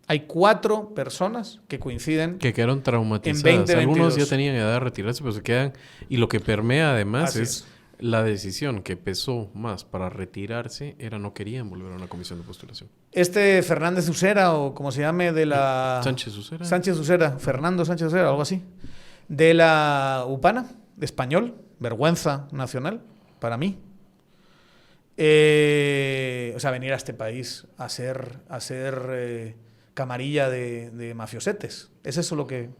Hay 4 personas que coinciden. Que quedaron traumatizadas. Algunos ya tenían edad de retirarse, pero se quedan. Y lo que permea además es la decisión que pesó más para retirarse era no querían volver a una comisión de postulación. Fernández Usera, o como se llame, de la... Sánchez Usera, Fernando Sánchez Usera, algo así. De la UPANA, de español, vergüenza nacional, para mí. O sea, venir a este país a ser camarilla de mafiosetes. ¿Es eso lo que...?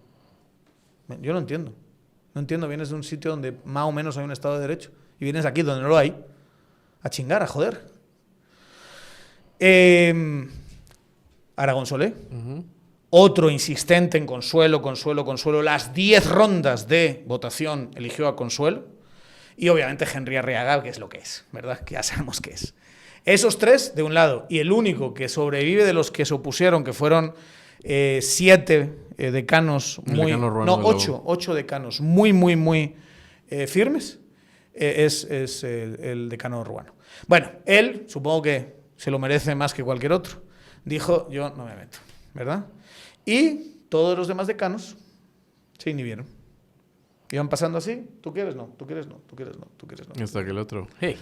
Yo no entiendo. No entiendo, vienes de un sitio donde más o menos hay un Estado de Derecho y vienes aquí donde no lo hay a chingar, a joder. Aragón Solé, otro insistente en Consuelo. Las 10 rondas de votación eligió a Consuelo. Y obviamente Henry Arriaga, que es lo que es, ¿verdad? Que ya sabemos qué es. Esos 3 de un lado, y el único que sobrevive de los que se opusieron, que fueron 7 decanos, 8 decanos muy firmes, es el decano Ruano. Bueno, él, supongo que se lo merece más que cualquier otro, dijo, yo no me meto, ¿verdad? Y todos los demás decanos se inhibieron. Iban pasando así, tú quieres, no, tú quieres, no, tú quieres, no, tú quieres, no. Hasta que el otro, hey.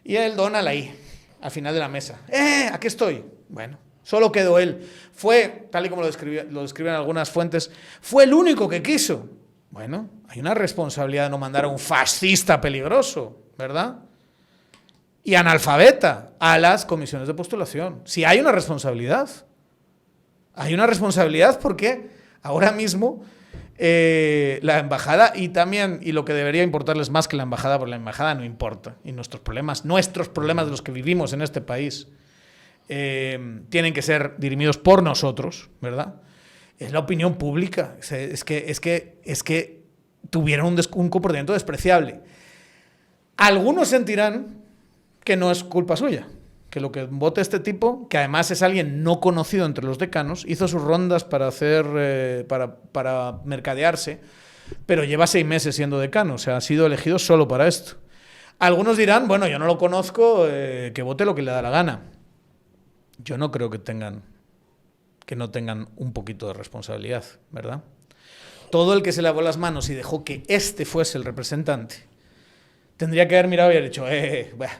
Y el Donald ahí, al final de la mesa. Aquí estoy. Bueno, solo quedó él. Fue, tal y como lo describen algunas fuentes, fue el único que quiso. Bueno, hay una responsabilidad de no mandar a un fascista peligroso, ¿verdad? y analfabeta a las comisiones de postulación. Si hay una responsabilidad. Hay una responsabilidad porque ahora mismo la embajada y lo que debería importarles más que la embajada, porque la embajada no importa. Y nuestros problemas de los que vivimos en este país, tienen que ser dirimidos por nosotros, ¿verdad? Es la opinión pública. Es que tuvieron un comportamiento despreciable. Algunos sentirán que no es culpa suya, que lo que vote este tipo, que además es alguien no conocido entre los decanos, hizo sus rondas para para mercadearse, pero lleva 6 meses siendo decano, o sea, ha sido elegido solo para esto. Algunos dirán, bueno, yo no lo conozco, que vote lo que le da la gana. Yo no creo que no tengan un poquito de responsabilidad, ¿verdad? Todo el que se lavó las manos y dejó que este fuese el representante, tendría que haber mirado y haber dicho,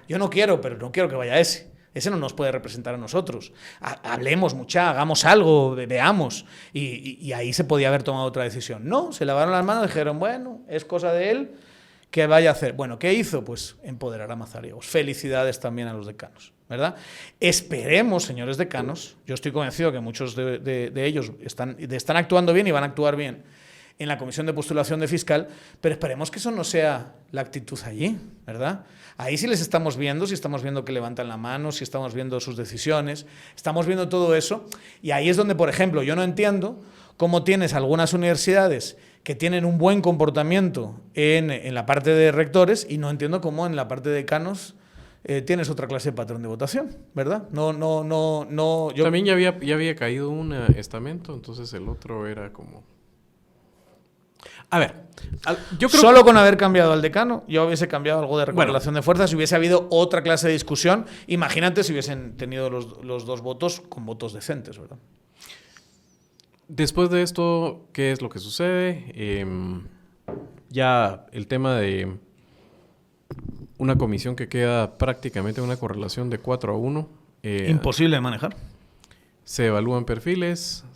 yo no quiero, pero no quiero que vaya ese. Ese no nos puede representar a nosotros. Hablemos, hagamos algo, veamos. Y ahí se podía haber tomado otra decisión. No, se lavaron las manos y dijeron, bueno, es cosa de él, que vaya a hacer. Bueno, ¿qué hizo? Pues empoderar a Mazariegos. Felicidades también a los decanos, ¿verdad? Esperemos, señores decanos, yo estoy convencido que muchos de ellos están actuando bien y van a actuar bien en la comisión de postulación de fiscal, pero esperemos que eso no sea la actitud allí, ¿verdad? Ahí sí les estamos viendo, si estamos viendo que levantan la mano, si estamos viendo sus decisiones, estamos viendo todo eso, y ahí es donde, por ejemplo, yo no entiendo cómo tienes algunas universidades que tienen un buen comportamiento en la parte de rectores y no entiendo cómo en la parte de decanos tienes otra clase de patrón de votación, ¿verdad? No. También ya había caído un estamento, entonces el otro era como... A ver, yo creo solo con haber cambiado al decano, yo hubiese cambiado algo de recorrelación de fuerzas, si hubiese habido otra clase de discusión. Imagínate si hubiesen tenido los 2 votos con votos decentes, ¿verdad? Después de esto, ¿qué es lo que sucede? Ya el tema de una comisión que queda prácticamente una correlación de 4-1. Imposible de manejar. Se evalúan perfiles,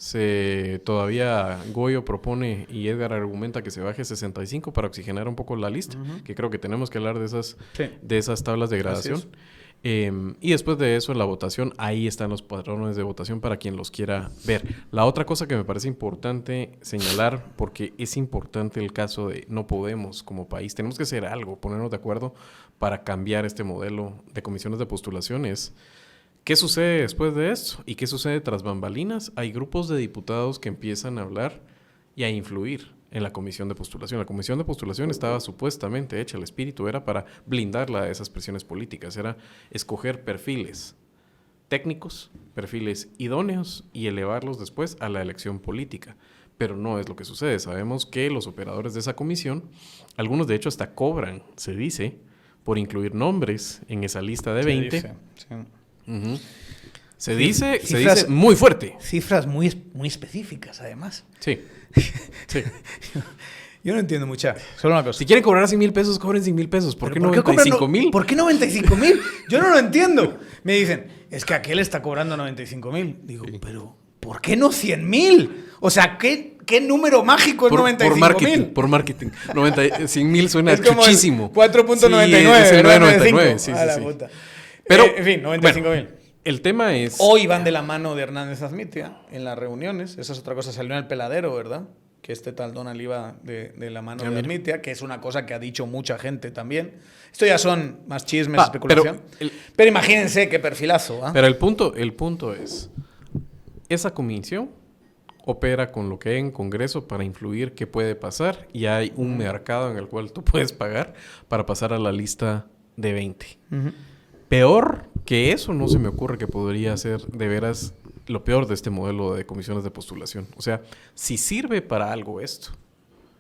todavía Goyo propone y Edgar argumenta que se baje 65 para oxigenar un poco la lista, que creo que tenemos que hablar de esas tablas de gradación. Y después de eso, en la votación, ahí están los patrones de votación para quien los quiera ver. La otra cosa que me parece importante señalar, porque es importante el caso de no podemos como país, tenemos que hacer algo, ponernos de acuerdo para cambiar este modelo de comisiones de postulaciones. ¿Qué sucede después de esto? ¿Y qué sucede tras bambalinas? Hay grupos de diputados que empiezan a hablar y a influir en la comisión de postulación. La comisión de postulación estaba supuestamente hecha, el espíritu era para blindarla de esas presiones políticas, era escoger perfiles técnicos, perfiles idóneos y elevarlos después a la elección política. Pero no es lo que sucede. Sabemos que los operadores de esa comisión, algunos de hecho hasta cobran, se dice, por incluir nombres en esa lista de 20. Dice, sí. Se dice muy fuerte. Cifras muy específicas, además. Sí. Yo no entiendo mucha. Solo una cosa. Si quieren cobrar 100,000 pesos, cobren 100,000 pesos. ¿Por qué 95,000? ¿Por qué 95,000? Yo no lo entiendo. Me dicen, es que aquel está cobrando 95,000. Digo, pero ¿por qué no 100,000? O sea, ¿qué número mágico es 95,000? Por marketing. 100,000 suena es como muchísimo. 4.99. Sí, es el 9.99. Sí. Puta. Pero, en fin, 95,000. Bueno, el tema es... Hoy van de la mano de Hernández Azmitia en las reuniones. Esa es otra cosa. Salió en el peladero, ¿verdad? Que este tal Donald iba de la mano de Azmitia, que es una cosa que ha dicho mucha gente también. Esto ya son más chismes, especulación. Pero imagínense qué perfilazo. ¿Ah? Pero el punto es, esa comisión opera con lo que hay en Congreso para influir qué puede pasar y hay un mercado en el cual tú puedes pagar para pasar a la lista de 20. Peor que eso no se me ocurre que podría ser de veras lo peor de este modelo de comisiones de postulación. O sea, si sirve para algo esto,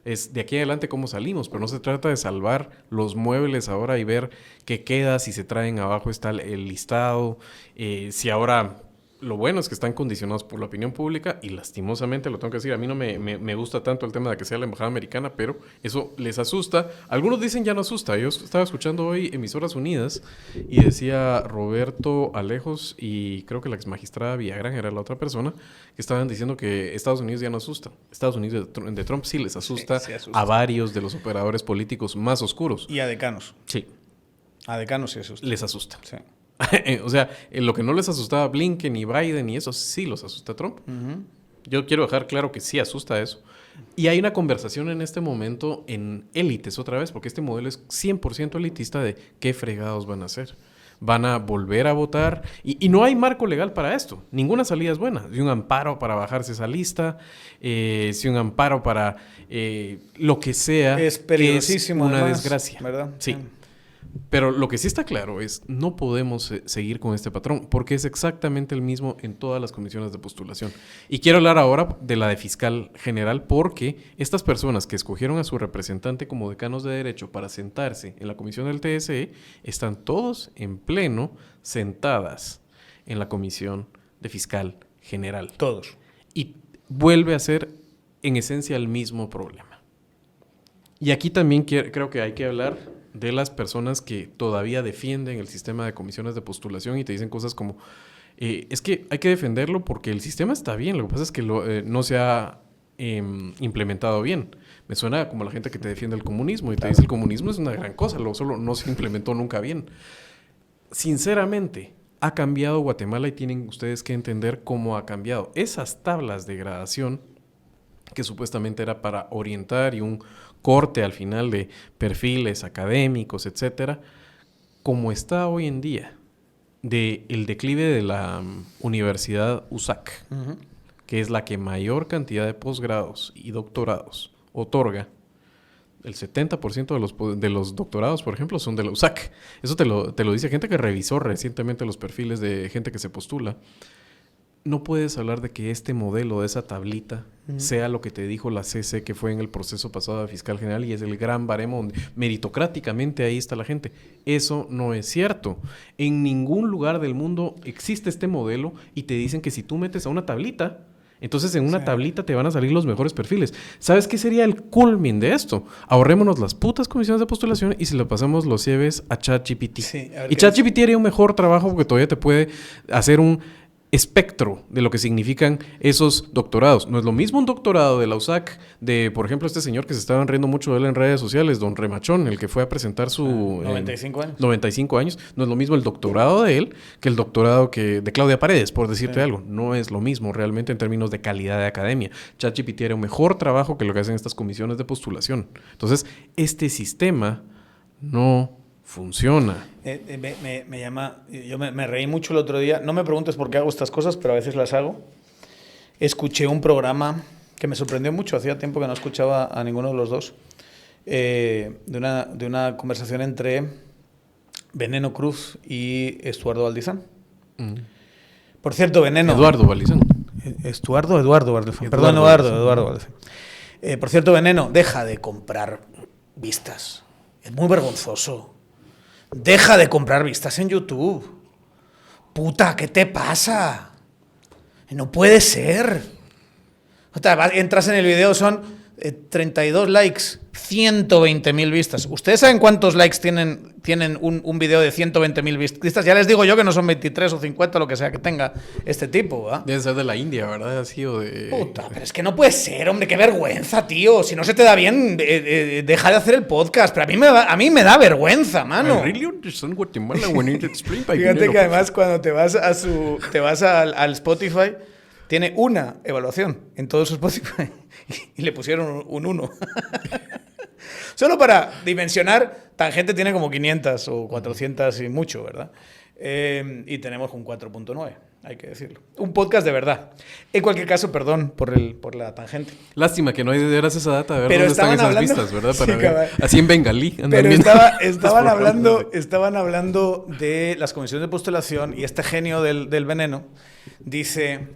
es de aquí en adelante cómo salimos, pero no se trata de salvar los muebles ahora y ver qué queda, si se traen abajo está el listado, si ahora... Lo bueno es que están condicionados por la opinión pública y lastimosamente, lo tengo que decir, a mí no me gusta tanto el tema de que sea la embajada americana, pero eso les asusta. Algunos dicen ya no asusta. Yo estaba escuchando hoy Emisoras Unidas y decía Roberto Alejos y creo que la ex magistrada Villagrán era la otra persona, que estaban diciendo que Estados Unidos ya no asusta. Estados Unidos de Trump sí les asusta, sí asusta a varios de los operadores políticos más oscuros. Y a decanos. Sí. A decanos sí asusta. Les asusta. Sí. O sea, lo que no les asustaba a Blinken y Biden y eso, sí los asusta a Trump. Uh-huh. Yo quiero dejar claro que sí asusta eso. Y hay una conversación en este momento en élites otra vez, porque este modelo es 100% elitista de qué fregados van a hacer. Van a volver a votar y no hay marco legal para esto. Ninguna salida es buena. Si un amparo para bajarse esa lista, si un amparo para lo que sea, es peligrosísimo, es una además, desgracia. ¿verdad? Sí. Pero lo que sí está claro es no podemos seguir con este patrón porque es exactamente el mismo en todas las comisiones de postulación. Y quiero hablar ahora de la de fiscal general porque estas personas que escogieron a su representante como decanos de derecho para sentarse en la comisión del TSE están todos en pleno sentadas en la comisión de fiscal general. Todos. Y vuelve a ser en esencia el mismo problema. Y aquí también creo que hay que hablar de las personas que todavía defienden el sistema de comisiones de postulación y te dicen cosas como, es que hay que defenderlo porque el sistema está bien, lo que pasa es que no se ha implementado bien. Me suena como la gente que te defiende el comunismo y te dice el comunismo es una gran cosa, solo no se implementó nunca bien. Sinceramente, ha cambiado Guatemala y tienen ustedes que entender cómo ha cambiado. Esas tablas de gradación que supuestamente era para orientar y un corte al final de perfiles académicos, etcétera, como está hoy en día, el declive de la Universidad USAC, uh-huh, que es la que mayor cantidad de posgrados y doctorados otorga. El 70% de los doctorados, por ejemplo, son de la USAC. Eso te lo dice gente que revisó recientemente los perfiles de gente que se postula. No puedes hablar de que este modelo de esa tablita sea lo que te dijo la CC que fue en el proceso pasado de fiscal general y es el gran baremo donde meritocráticamente ahí está la gente. Eso no es cierto. En ningún lugar del mundo existe este modelo y te dicen que si tú metes a una tablita, entonces en una tablita te van a salir los mejores perfiles. ¿Sabes qué sería el culmin de esto? Ahorrémonos las putas comisiones de postulación y si le pasamos los CVs a ChatGPT. Sí, y ChatGPT haría un mejor trabajo porque todavía te puede hacer un espectro de lo que significan esos doctorados. No es lo mismo un doctorado de la USAC de, por ejemplo, este señor que se estaban riendo mucho de él en redes sociales, don Remachón, el que fue a presentar su... 95 años. 95 años. No es lo mismo el doctorado de él que el doctorado de Claudia Paredes, por decirte algo. No es lo mismo realmente en términos de calidad de academia. ChatGPT haría un mejor trabajo que lo que hacen estas comisiones de postulación. Entonces, este sistema no funciona. Me llama... Yo me reí mucho el otro día. No me preguntes por qué hago estas cosas, pero a veces las hago. Escuché un programa que me sorprendió mucho. Hacía tiempo que no escuchaba a ninguno de los dos. De una conversación entre Veneno Cruz y Estuardo Valdizán. Por cierto, Veneno... Eduardo Valdizán. Eduardo Valdizán. Perdón, Eduardo Valdizán. Por cierto, Veneno, deja de comprar vistas. Es muy vergonzoso. Deja de comprar vistas en YouTube. Puta, ¿qué te pasa? No puede ser. Entras en el video, son 32 likes, 120.000 vistas. ¿Ustedes saben cuántos likes tienen un video de 120.000 vistas? Ya les digo yo que no son 23 o 50, lo que sea que tenga este tipo, ¿verdad? Debe ser de la India, ¿verdad? Así o de... Puta, pero es que no puede ser, hombre, qué vergüenza, tío. Si no se te da bien, deja de hacer el podcast. Pero a mí me da vergüenza, mano. I really understand Guatemala when it's explained by Fíjate que además cuando te vas al Spotify, tiene una evaluación en todo su Spotify y le pusieron un 1. Solo para dimensionar, Tangente tiene como 500 o 400 y mucho, ¿verdad? Y tenemos un 4.9, hay que decirlo. Un podcast de verdad. En cualquier caso, perdón por la tangente. Lástima que no hay de veras esa data, a ver dónde están esas vistas, ¿verdad? Para ver. Así en bengalí. Pero estaban hablando de las comisiones de postulación y este genio del Veneno dice...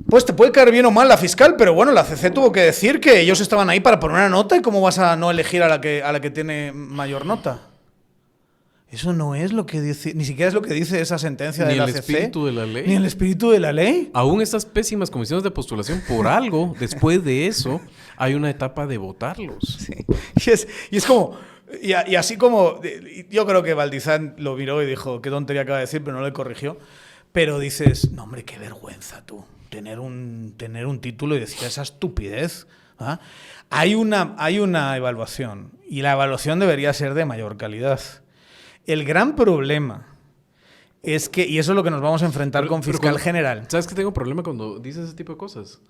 Pues te puede caer bien o mal la fiscal, pero bueno, la CC tuvo que decir que ellos estaban ahí para poner una nota y cómo vas a no elegir a la que tiene mayor nota. Eso no es lo que dice, ni siquiera es lo que dice esa sentencia de la CC. Ni el espíritu de la ley. Ni el espíritu de la ley. Aún estas pésimas comisiones de postulación, por algo, después de eso, hay una etapa de votarlos. Sí. Y es como... Y así como... Yo creo que Valdizán lo miró y dijo, qué tontería acaba de decir, pero no le corrigió. Pero dices, no hombre, qué vergüenza tú. Tener un título y decir esa estupidez. Hay una evaluación y la evaluación debería ser de mayor calidad. El gran problema es que, y eso es lo que nos vamos a enfrentar con fiscal general. ¿Sabes que tengo problema cuando dices ese tipo de cosas?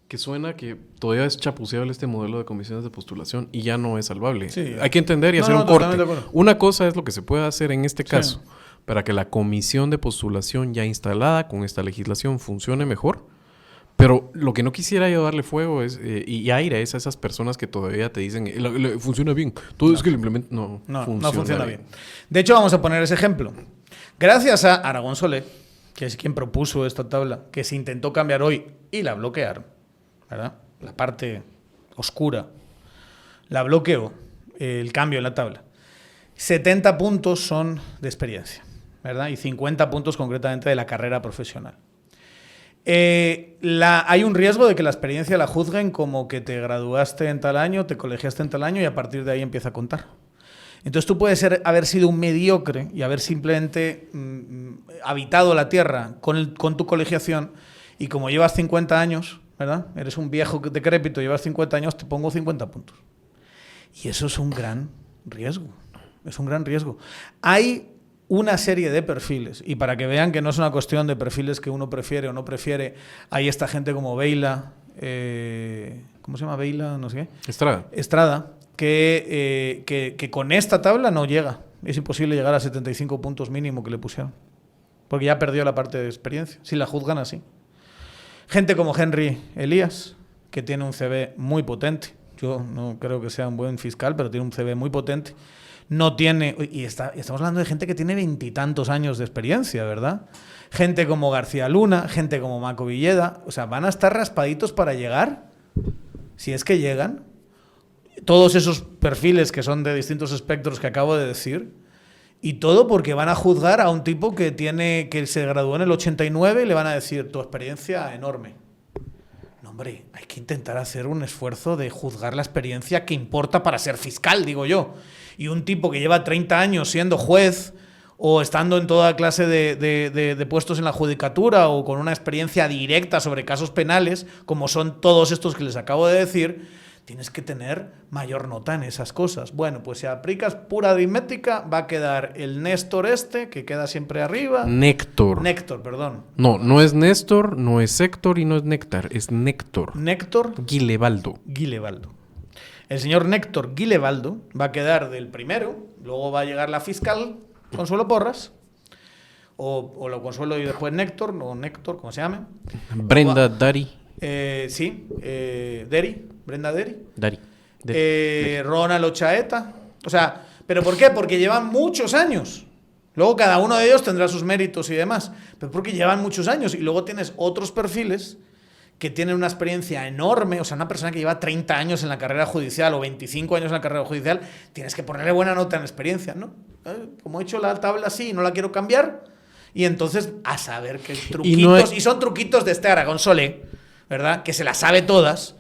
Que suena que todavía es chapuceable este modelo de comisiones de postulación y ya no es salvable. Sí. Hay que entender y hacer un corte. Una cosa es lo que se puede hacer en este caso para que la comisión de postulación ya instalada con esta legislación funcione mejor. Pero lo que no quisiera yo darle fuego es, y aire es a esas personas que todavía te dicen, funciona bien. Todo es que lo implementan. No funciona bien. De hecho, vamos a poner ese ejemplo. Gracias a Aragón Solé, que es quien propuso esta tabla, que se intentó cambiar hoy y la bloquearon, ¿verdad? La parte oscura la bloqueó, el cambio en la tabla. 70 puntos son de experiencia, ¿verdad? Y 50 puntos concretamente de la carrera profesional. Hay un riesgo de que la experiencia la juzguen como que te graduaste en tal año, te colegiaste en tal año y a partir de ahí empieza a contar. Entonces tú puedes haber sido un mediocre y haber simplemente habitado la tierra con tu colegiación y como llevas 50 años, ¿verdad? Eres un viejo decrépito, llevas 50 años, te pongo 50 puntos. Y eso es un gran riesgo. Es un gran riesgo. Hay una serie de perfiles, y para que vean que no es una cuestión de perfiles que uno prefiere o no prefiere, hay esta gente como Beila, ¿cómo se llama Beila? No sé qué. Estrada, que con esta tabla no llega. Es imposible llegar a 75 puntos mínimo que le pusieron, porque ya perdió la parte de experiencia, si la juzgan así. Gente como Henry Elías, que tiene un CV muy potente. Yo no creo que sea un buen fiscal, pero tiene un CV muy potente. No tiene, estamos hablando de gente que tiene 20 y tantos años de experiencia, ¿verdad? Gente como García Luna, gente como Maco Villeda, o sea, van a estar raspaditos para llegar, si es que llegan. Todos esos perfiles que son de distintos espectros que acabo de decir, y todo porque van a juzgar a un tipo que se graduó en el 89 y le van a decir, tu experiencia enorme. No, hombre, hay que intentar hacer un esfuerzo de juzgar la experiencia que importa para ser fiscal, digo yo. Y un tipo que lleva 30 años siendo juez o estando en toda clase de puestos en la judicatura o con una experiencia directa sobre casos penales, como son todos estos que les acabo de decir, tienes que tener mayor nota en esas cosas. Bueno, pues si aplicas pura aritmética, va a quedar el Néstor que queda siempre arriba. Néctor, perdón. No es Néstor, no es Héctor y no es Néctar, es Néctor. Néctor Guilebaldo. El señor Néctor Guilebaldo va a quedar del primero, luego va a llegar la fiscal Consuelo Porras, o lo Consuelo y después Néctor, o Néctor, como se llame. Brenda Dari. Brenda Deri. Dari. Ronald Ochaeta. O sea, ¿pero por qué? Porque llevan muchos años. Luego cada uno de ellos tendrá sus méritos y demás, pero porque llevan muchos años. Y luego tienes otros perfiles que tienen una experiencia enorme, o sea, una persona que lleva 30 años en la carrera judicial o 25 años en la carrera judicial, tienes que ponerle buena nota en experiencia, ¿no? Como he hecho la tabla así y no la quiero cambiar, y entonces a saber qué truquitos, y son truquitos de este Aragón Solé, ¿verdad? Que se las sabe todas,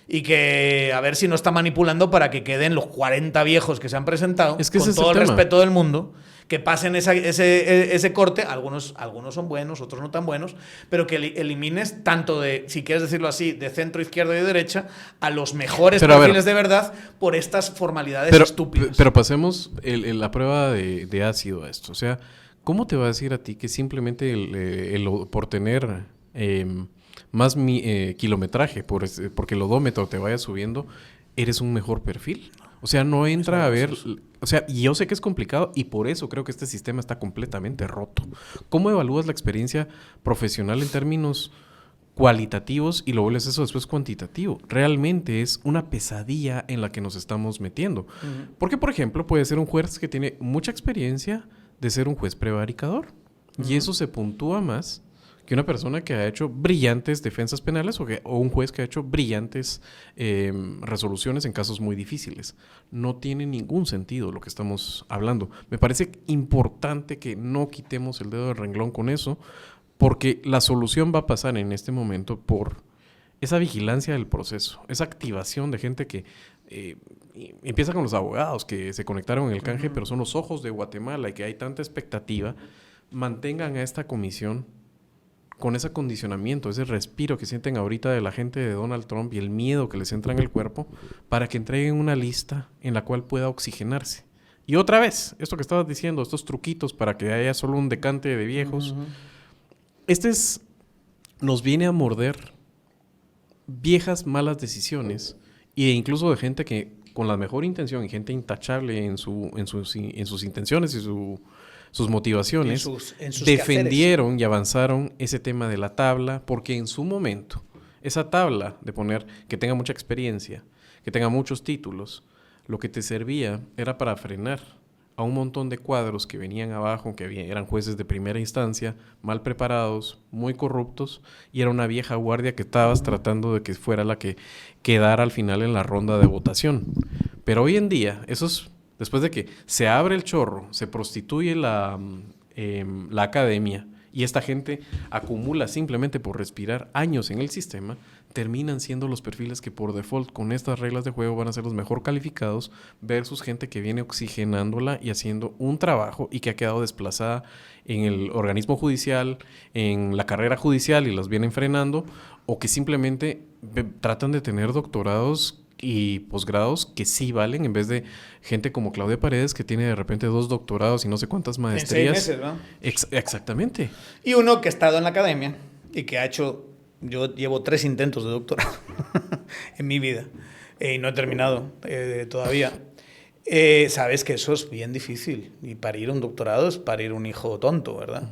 y que a ver si no está manipulando para que queden los 40 viejos que se han presentado, es que con todo el respeto del mundo, que pasen ese corte, algunos son buenos, otros no tan buenos, pero que elimines tanto de, si quieres decirlo así, de centro, izquierda y derecha, a los mejores perfiles de verdad por estas formalidades estúpidas. Pero pasemos la prueba de ácido a esto. O sea, ¿cómo te va a decir a ti que simplemente por tener más kilometraje, porque el odómetro te vaya subiendo, eres un mejor perfil? O sea, no entra a ver... O sea, y yo sé que es complicado y por eso creo que este sistema está completamente roto. ¿Cómo evalúas la experiencia profesional en términos cualitativos y lo vuelves eso después cuantitativo? Realmente es una pesadilla en la que nos estamos metiendo. Uh-huh. Porque, por ejemplo, puede ser un juez que tiene mucha experiencia de ser un juez prevaricador. Uh-huh. Y eso se puntúa más que una persona que ha hecho brillantes defensas penales o un juez que ha hecho brillantes resoluciones en casos muy difíciles. No tiene ningún sentido lo que estamos hablando. Me parece importante que no quitemos el dedo del renglón con eso, porque la solución va a pasar en este momento por esa vigilancia del proceso, esa activación de gente que empieza con los abogados que se conectaron en el canje, pero son los ojos de Guatemala y que hay tanta expectativa. Mantengan a esta comisión con ese acondicionamiento, ese respiro que sienten ahorita de la gente de Donald Trump y el miedo que les entra en el cuerpo, para que entreguen una lista en la cual pueda oxigenarse. Y otra vez, esto que estabas diciendo, estos truquitos para que haya solo un decante de viejos, nos viene a morder viejas malas decisiones e incluso de gente que con la mejor intención y gente intachable en sus intenciones y sus motivaciones, en sus defendieron quehaceres. y avanzaron ese tema de la tabla, porque en su momento, esa tabla de poner que tenga mucha experiencia, que tenga muchos títulos, lo que te servía era para frenar a un montón de cuadros que venían abajo, que eran jueces de primera instancia, mal preparados, muy corruptos, y era una vieja guardia que estabas tratando de que fuera la que quedara al final en la ronda de votación. Pero hoy en día, después de que se abre el chorro, se prostituye la academia, y esta gente acumula simplemente por respirar años en el sistema, terminan siendo los perfiles que por default con estas reglas de juego van a ser los mejor calificados versus gente que viene oxigenándola y haciendo un trabajo y que ha quedado desplazada en el organismo judicial, en la carrera judicial y los vienen frenando, o que simplemente tratan de tener doctorados y posgrados que sí valen, en vez de gente como Claudia Paredes, que tiene de repente 2 doctorados y no sé cuántas maestrías. En 6 meses, ¿no? Exactamente. Y uno que ha estado en la academia y que ha hecho... Yo llevo 3 intentos de doctorado en mi vida y no he terminado todavía. Sabes que eso es bien difícil, y parir un doctorado es parir un hijo tonto, ¿verdad?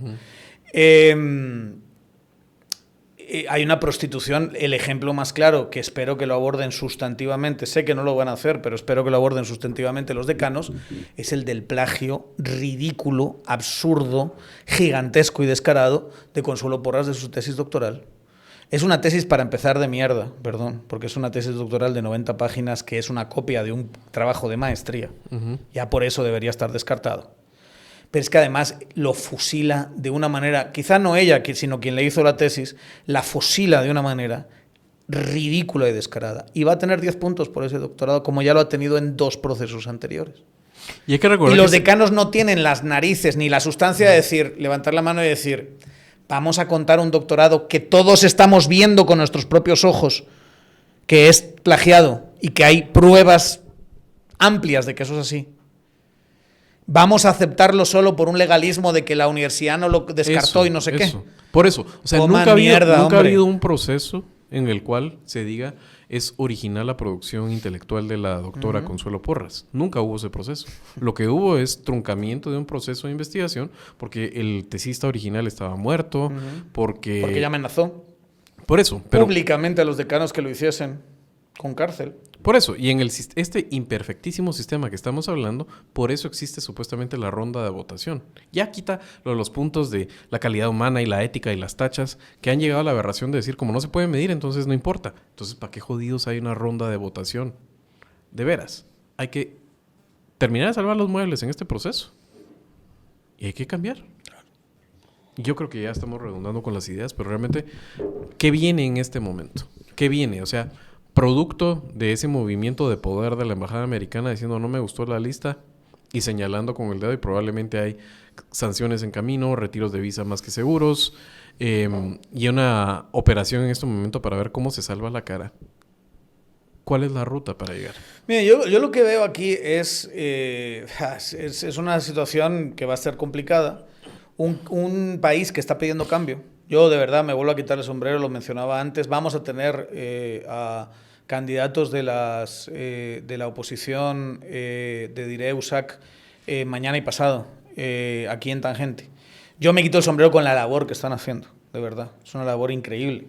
Hay una prostitución, el ejemplo más claro, que espero que lo aborden sustantivamente, sé que no lo van a hacer, pero espero que lo aborden sustantivamente los decanos, es el del plagio ridículo, absurdo, gigantesco y descarado de Consuelo Porras de su tesis doctoral. Es una tesis, para empezar, de mierda, perdón, porque es una tesis doctoral de 90 páginas que es una copia de un trabajo de maestría. Ya por eso debería estar descartado. Pero es que además lo fusila de una manera, quizá no ella, sino quien le hizo la tesis, la fusila de una manera ridícula y descarada. Y va a tener 10 puntos por ese doctorado, como ya lo ha tenido en 2 procesos anteriores. Y hay que recordar los decanos no tienen las narices ni la sustancia de decir, levantar la mano y decir, vamos a contar un doctorado que todos estamos viendo con nuestros propios ojos, que es plagiado y que hay pruebas amplias de que eso es así. Vamos a aceptarlo solo por un legalismo de que la universidad no lo descartó y no sé qué. Por eso, o sea, nunca ha habido un proceso en el cual se diga es original la producción intelectual de la doctora Consuelo Porras. Nunca hubo ese proceso. Lo que hubo es truncamiento de un proceso de investigación porque el tesista original estaba muerto, porque ya amenazó. Por eso. Públicamente a los decanos que lo hiciesen con cárcel. Por eso, y en este imperfectísimo sistema que estamos hablando, por eso existe supuestamente la ronda de votación. Ya quita los puntos de la calidad humana y la ética y las tachas que han llegado a la aberración de decir, como no se puede medir, entonces no importa. Entonces, ¿para qué jodidos hay una ronda de votación? De veras, hay que terminar de salvar los muebles en este proceso. Y hay que cambiar. Yo creo que ya estamos redundando con las ideas, pero realmente, ¿qué viene en este momento? ¿Qué viene? O sea, producto de ese movimiento de poder de la embajada americana diciendo no me gustó la lista y señalando con el dedo, y probablemente hay sanciones en camino, retiros de visa más que seguros, y una operación en este momento para ver cómo se salva la cara. ¿Cuál es la ruta para llegar? Mire, yo lo que veo aquí es una situación que va a ser complicada. Un país que está pidiendo cambio. Yo de verdad me vuelvo a quitar el sombrero, lo mencionaba antes. Vamos a tener a candidatos de la oposición de Direu-USAC mañana y pasado, aquí en Tangente. Yo me quito el sombrero con la labor que están haciendo, de verdad. Es una labor increíble.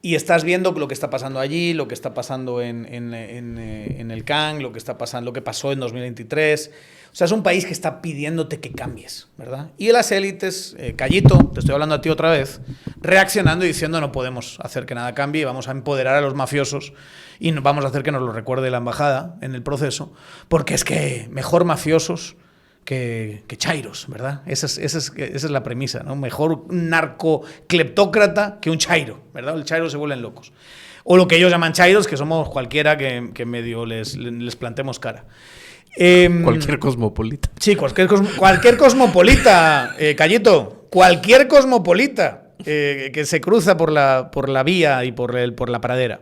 Y estás viendo lo que está pasando allí, lo que está pasando en el CAN, lo que pasó en 2023. O sea, es un país que está pidiéndote que cambies, ¿verdad? Y las élites, Callito, te estoy hablando a ti otra vez, reaccionando y diciendo no podemos hacer que nada cambie, vamos a empoderar a los mafiosos y vamos a hacer que nos lo recuerde la embajada en el proceso, porque es que mejor mafiosos que chairos, ¿verdad? Esa es la premisa, ¿no? Mejor un narcocleptócrata que un chairo, ¿verdad? El chairo se vuelven locos. O lo que ellos llaman chairos, que somos cualquiera que medio les plantemos cara. Cualquier cosmopolita. Sí, cualquier cosmopolita, Callito, cualquier cosmopolita que se cruza por la vía y por la pradera.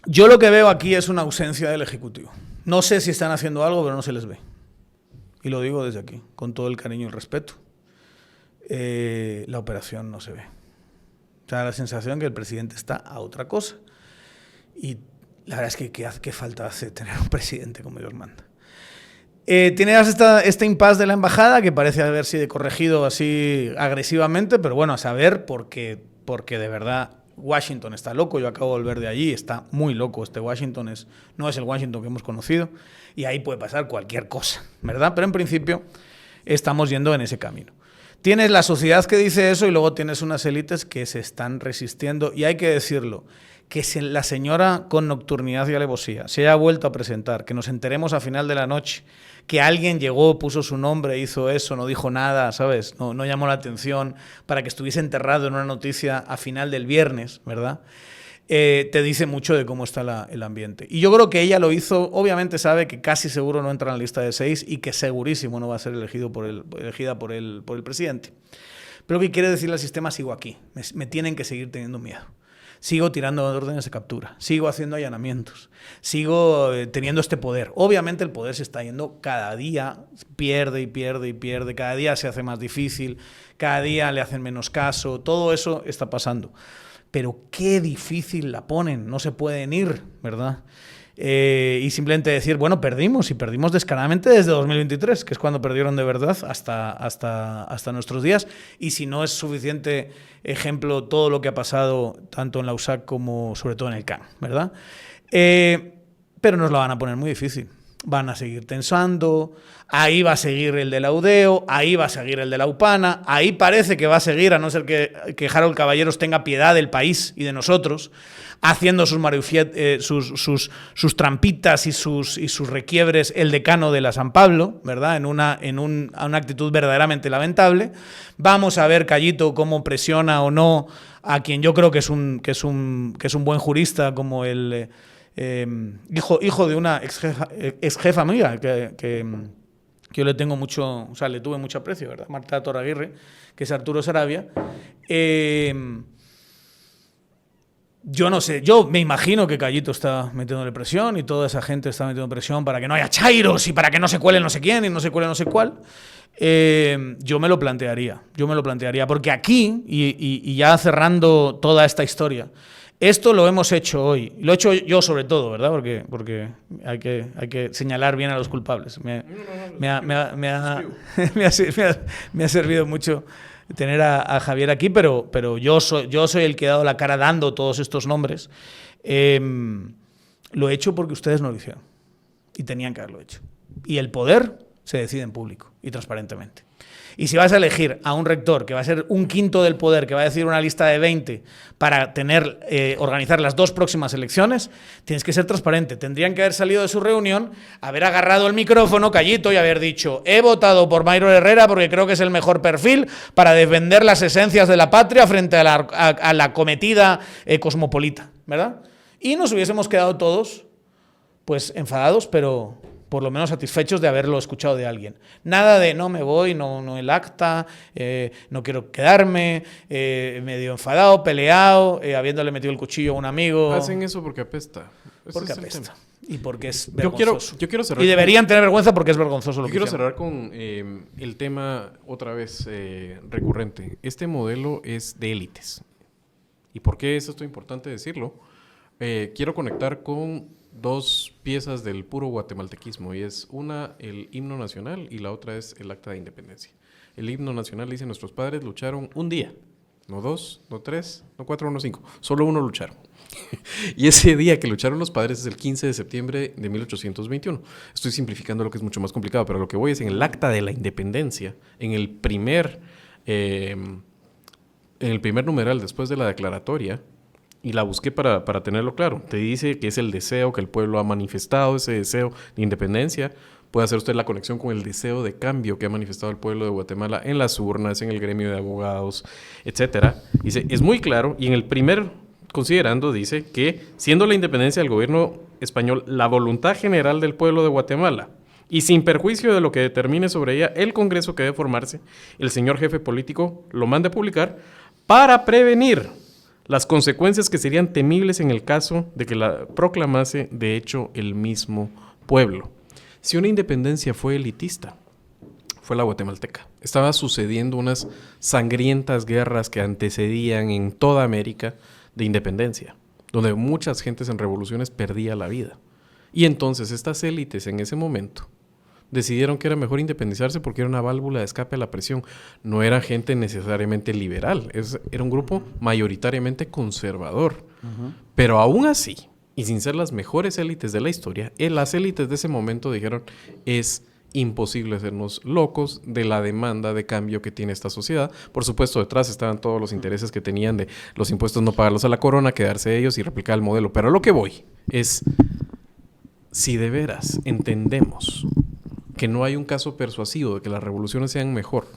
Yo lo que veo aquí es una ausencia del Ejecutivo. No sé si están haciendo algo, pero no se les ve. Y lo digo desde aquí, con todo el cariño y el respeto. La operación no se ve. O sea, la sensación que el presidente está a otra cosa. Y la verdad es que qué falta hace tener un presidente como Dios manda. Tienes este impasse de la embajada que parece haber sido corregido así agresivamente, pero bueno, a saber porque de verdad Washington está loco. Yo acabo de volver de allí, está muy loco. Este Washington no es el Washington que hemos conocido y ahí puede pasar cualquier cosa, ¿verdad? Pero en principio estamos yendo en ese camino. Tienes la sociedad que dice eso y luego tienes unas élites que se están resistiendo y hay que decirlo, que la señora con nocturnidad y alevosía se haya vuelto a presentar, que nos enteremos a final de la noche, que alguien llegó, puso su nombre, hizo eso, no dijo nada, ¿sabes? No llamó la atención para que estuviese enterrado en una noticia a final del viernes, ¿verdad? Te dice mucho de cómo está el ambiente. Y yo creo que ella lo hizo, obviamente sabe que casi seguro no entra en la lista de 6 y que segurísimo no va a ser elegida por el presidente. Pero ¿qué quiere decirle al sistema? Sigo aquí, me tienen que seguir teniendo miedo. Sigo tirando órdenes de captura, sigo haciendo allanamientos, sigo teniendo este poder. Obviamente el poder se está yendo cada día, pierde y pierde y pierde, cada día se hace más difícil, cada día le hacen menos caso, todo eso está pasando. Pero qué difícil la ponen, no se pueden ir, ¿verdad? Y simplemente decir, bueno, perdimos, y perdimos descaradamente desde 2023, que es cuando perdieron de verdad hasta nuestros días, y si no es suficiente ejemplo todo lo que ha pasado tanto en la USAC como sobre todo en el CAN, ¿verdad? Pero nos la van a poner muy difícil. Van a seguir tensando, ahí va a seguir el de la UDEO, ahí va a seguir el de la UPANA, ahí parece que va a seguir, a no ser que Harold Caballeros tenga piedad del país y de nosotros, haciendo sus trampitas y sus requiebres el decano de la San Pablo, ¿verdad? En una actitud verdaderamente lamentable. Vamos a ver Cayito cómo presiona o no a quien yo creo que es un buen jurista como el hijo de una ex jefa mía que yo le tengo mucho, o sea, le tuve mucho aprecio, ¿verdad? Marta Torraguirre, que es Arturo Sarabia. Yo no sé, yo me imagino que Cayito está metiéndole presión y toda esa gente está metiendo presión para que no haya chairos y para que no se cuele no sé quién y no se cuele no sé cuál. Yo me lo plantearía, porque aquí, y ya cerrando toda esta historia, esto lo hemos hecho hoy, lo he hecho yo sobre todo, ¿verdad? Porque hay que señalar bien a los culpables. Me ha servido mucho tener a Javier aquí, pero yo soy el que ha dado la cara dando todos estos nombres. Lo he hecho porque ustedes no lo hicieron y tenían que haberlo hecho. Y el poder se decide en público y transparentemente. Y si vas a elegir a un rector que va a ser un quinto del poder, que va a decir una lista de 20 para organizar las 2 próximas elecciones, tienes que ser transparente. Tendrían que haber salido de su reunión, haber agarrado el micrófono, Cayito, y haber dicho: he votado por Mayro Herrera porque creo que es el mejor perfil para defender las esencias de la patria frente a la cometida cosmopolita, ¿verdad? Y nos hubiésemos quedado todos pues enfadados, pero por lo menos satisfechos de haberlo escuchado de alguien. Nada de no me voy, no el acta, no quiero quedarme, medio enfadado, peleado, habiéndole metido el cuchillo a un amigo. Hacen eso porque apesta. Porque apesta. Y porque es vergonzoso. Yo quiero cerrar. Y deberían tener vergüenza porque es vergonzoso lo que hicieron. Quiero cerrar con el tema otra vez recurrente. Este modelo es de élites. ¿Y por qué es esto importante decirlo? Quiero conectar con 2 piezas del puro guatemaltequismo, y es una el himno nacional y la otra es el acta de independencia. El himno nacional dice: nuestros padres lucharon un día, no 2, no 3, no 4, no 5, solo uno lucharon. Y ese día que lucharon los padres es el 15 de septiembre de 1821. Estoy simplificando lo que es mucho más complicado, pero lo que voy es en el acta de la independencia, en el primer numeral después de la declaratoria. Y la busqué para tenerlo claro. Te dice que es el deseo que el pueblo ha manifestado, ese deseo de independencia. Puede hacer usted la conexión con el deseo de cambio que ha manifestado el pueblo de Guatemala en las urnas, en el gremio de abogados, etc. Dice, es muy claro, y en el primer considerando dice que, siendo la independencia del gobierno español la voluntad general del pueblo de Guatemala, y sin perjuicio de lo que determine sobre ella el Congreso que debe formarse, el señor jefe político lo manda a publicar para prevenir las consecuencias que serían temibles en el caso de que la proclamase, de hecho, el mismo pueblo. Si una independencia fue elitista, fue la guatemalteca. Estaba sucediendo unas sangrientas guerras que antecedían en toda América de independencia, donde muchas gentes en revoluciones perdían la vida. Y entonces estas élites en ese momento decidieron que era mejor independizarse porque era una válvula de escape a la presión. No era gente necesariamente liberal, era un grupo mayoritariamente conservador. Pero aún así, y sin ser las mejores élites de la historia, las élites de ese momento dijeron, es imposible hacernos locos de la demanda de cambio que tiene esta sociedad. Por supuesto, detrás estaban todos los intereses que tenían de los impuestos no pagarlos a la corona, quedarse ellos y replicar el modelo. Pero a lo que voy es, si de veras entendemos que no hay un caso persuasivo de que las revoluciones sean mejor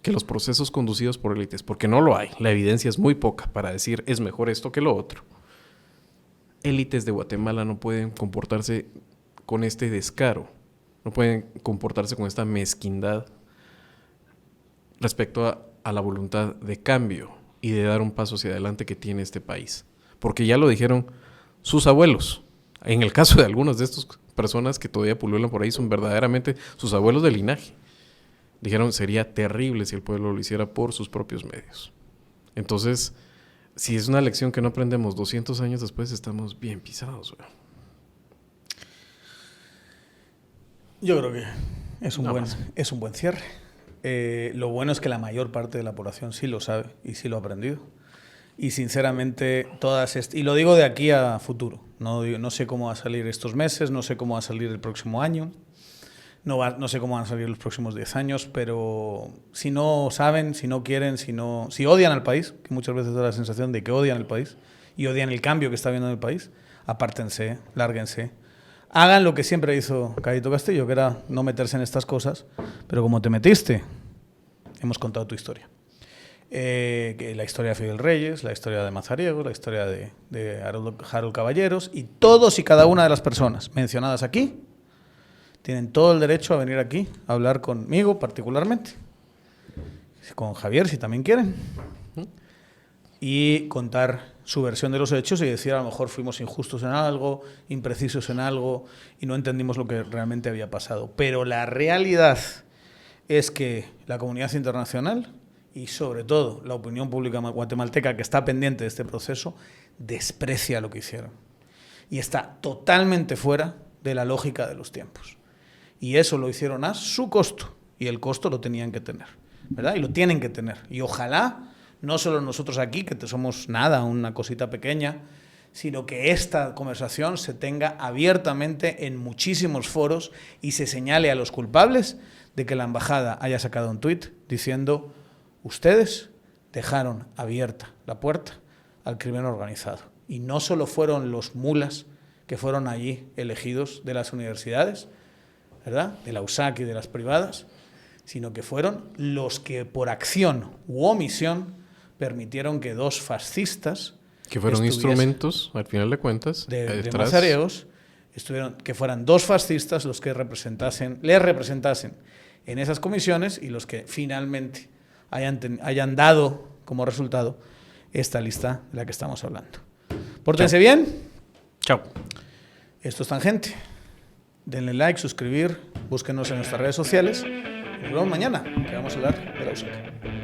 que los procesos conducidos por élites, porque no lo hay, la evidencia es muy poca para decir es mejor esto que lo otro. Élites de Guatemala no pueden comportarse con este descaro, no pueden comportarse con esta mezquindad respecto a la voluntad de cambio y de dar un paso hacia adelante que tiene este país. Porque ya lo dijeron sus abuelos. En el caso de algunas de estas personas que todavía pululan por ahí, son verdaderamente sus abuelos de linaje. Dijeron, sería terrible si el pueblo lo hiciera por sus propios medios. Entonces, si es una lección que no aprendemos 200 años después, estamos bien pisados, güey. Yo creo que es un buen cierre. Lo bueno es que la mayor parte de la población sí lo sabe y sí lo ha aprendido. Y sinceramente, y lo digo de aquí a futuro, no sé cómo va a salir estos meses, no sé cómo va a salir el próximo año, no sé cómo van a salir los próximos 10 años, pero si no saben, si no quieren, si odian al país, que muchas veces da la sensación de que odian el país y odian el cambio que está habiendo en el país, apártense, lárguense. Hagan lo que siempre hizo Cadito Castillo, que era no meterse en estas cosas, pero como te metiste, hemos contado tu historia. Que la historia de Fidel Reyes, la historia de Mazariegos, la historia de Harold Caballeros, y todos y cada una de las personas mencionadas aquí tienen todo el derecho a venir aquí a hablar conmigo particularmente, con Javier si también quieren, y contar su versión de los hechos y decir a lo mejor fuimos injustos en algo, imprecisos en algo y no entendimos lo que realmente había pasado. Pero la realidad es que la comunidad internacional y sobre todo la opinión pública guatemalteca que está pendiente de este proceso desprecia lo que hicieron y está totalmente fuera de la lógica de los tiempos. Y eso lo hicieron a su costo y el costo lo tenían que tener, ¿verdad? Y lo tienen que tener. Y ojalá no solo nosotros aquí, que somos nada, una cosita pequeña, sino que esta conversación se tenga abiertamente en muchísimos foros y se señale a los culpables de que la embajada haya sacado un tuit diciendo ustedes dejaron abierta la puerta al crimen organizado. Y no solo fueron los mulas que fueron allí elegidos de las universidades, ¿verdad?, de la USAC y de las privadas, sino que fueron los que por acción u omisión permitieron que dos fascistas que fueron instrumentos, al final de cuentas, de Mazariegos, que fueran dos fascistas los que les representasen en esas comisiones y los que finalmente hayan dado como resultado esta lista de la que estamos hablando. Pórtense bien. Chao. Esto es Tangente. Denle like, suscribir, búsquenos en nuestras redes sociales. Nos vemos mañana, que vamos a hablar de la USAC.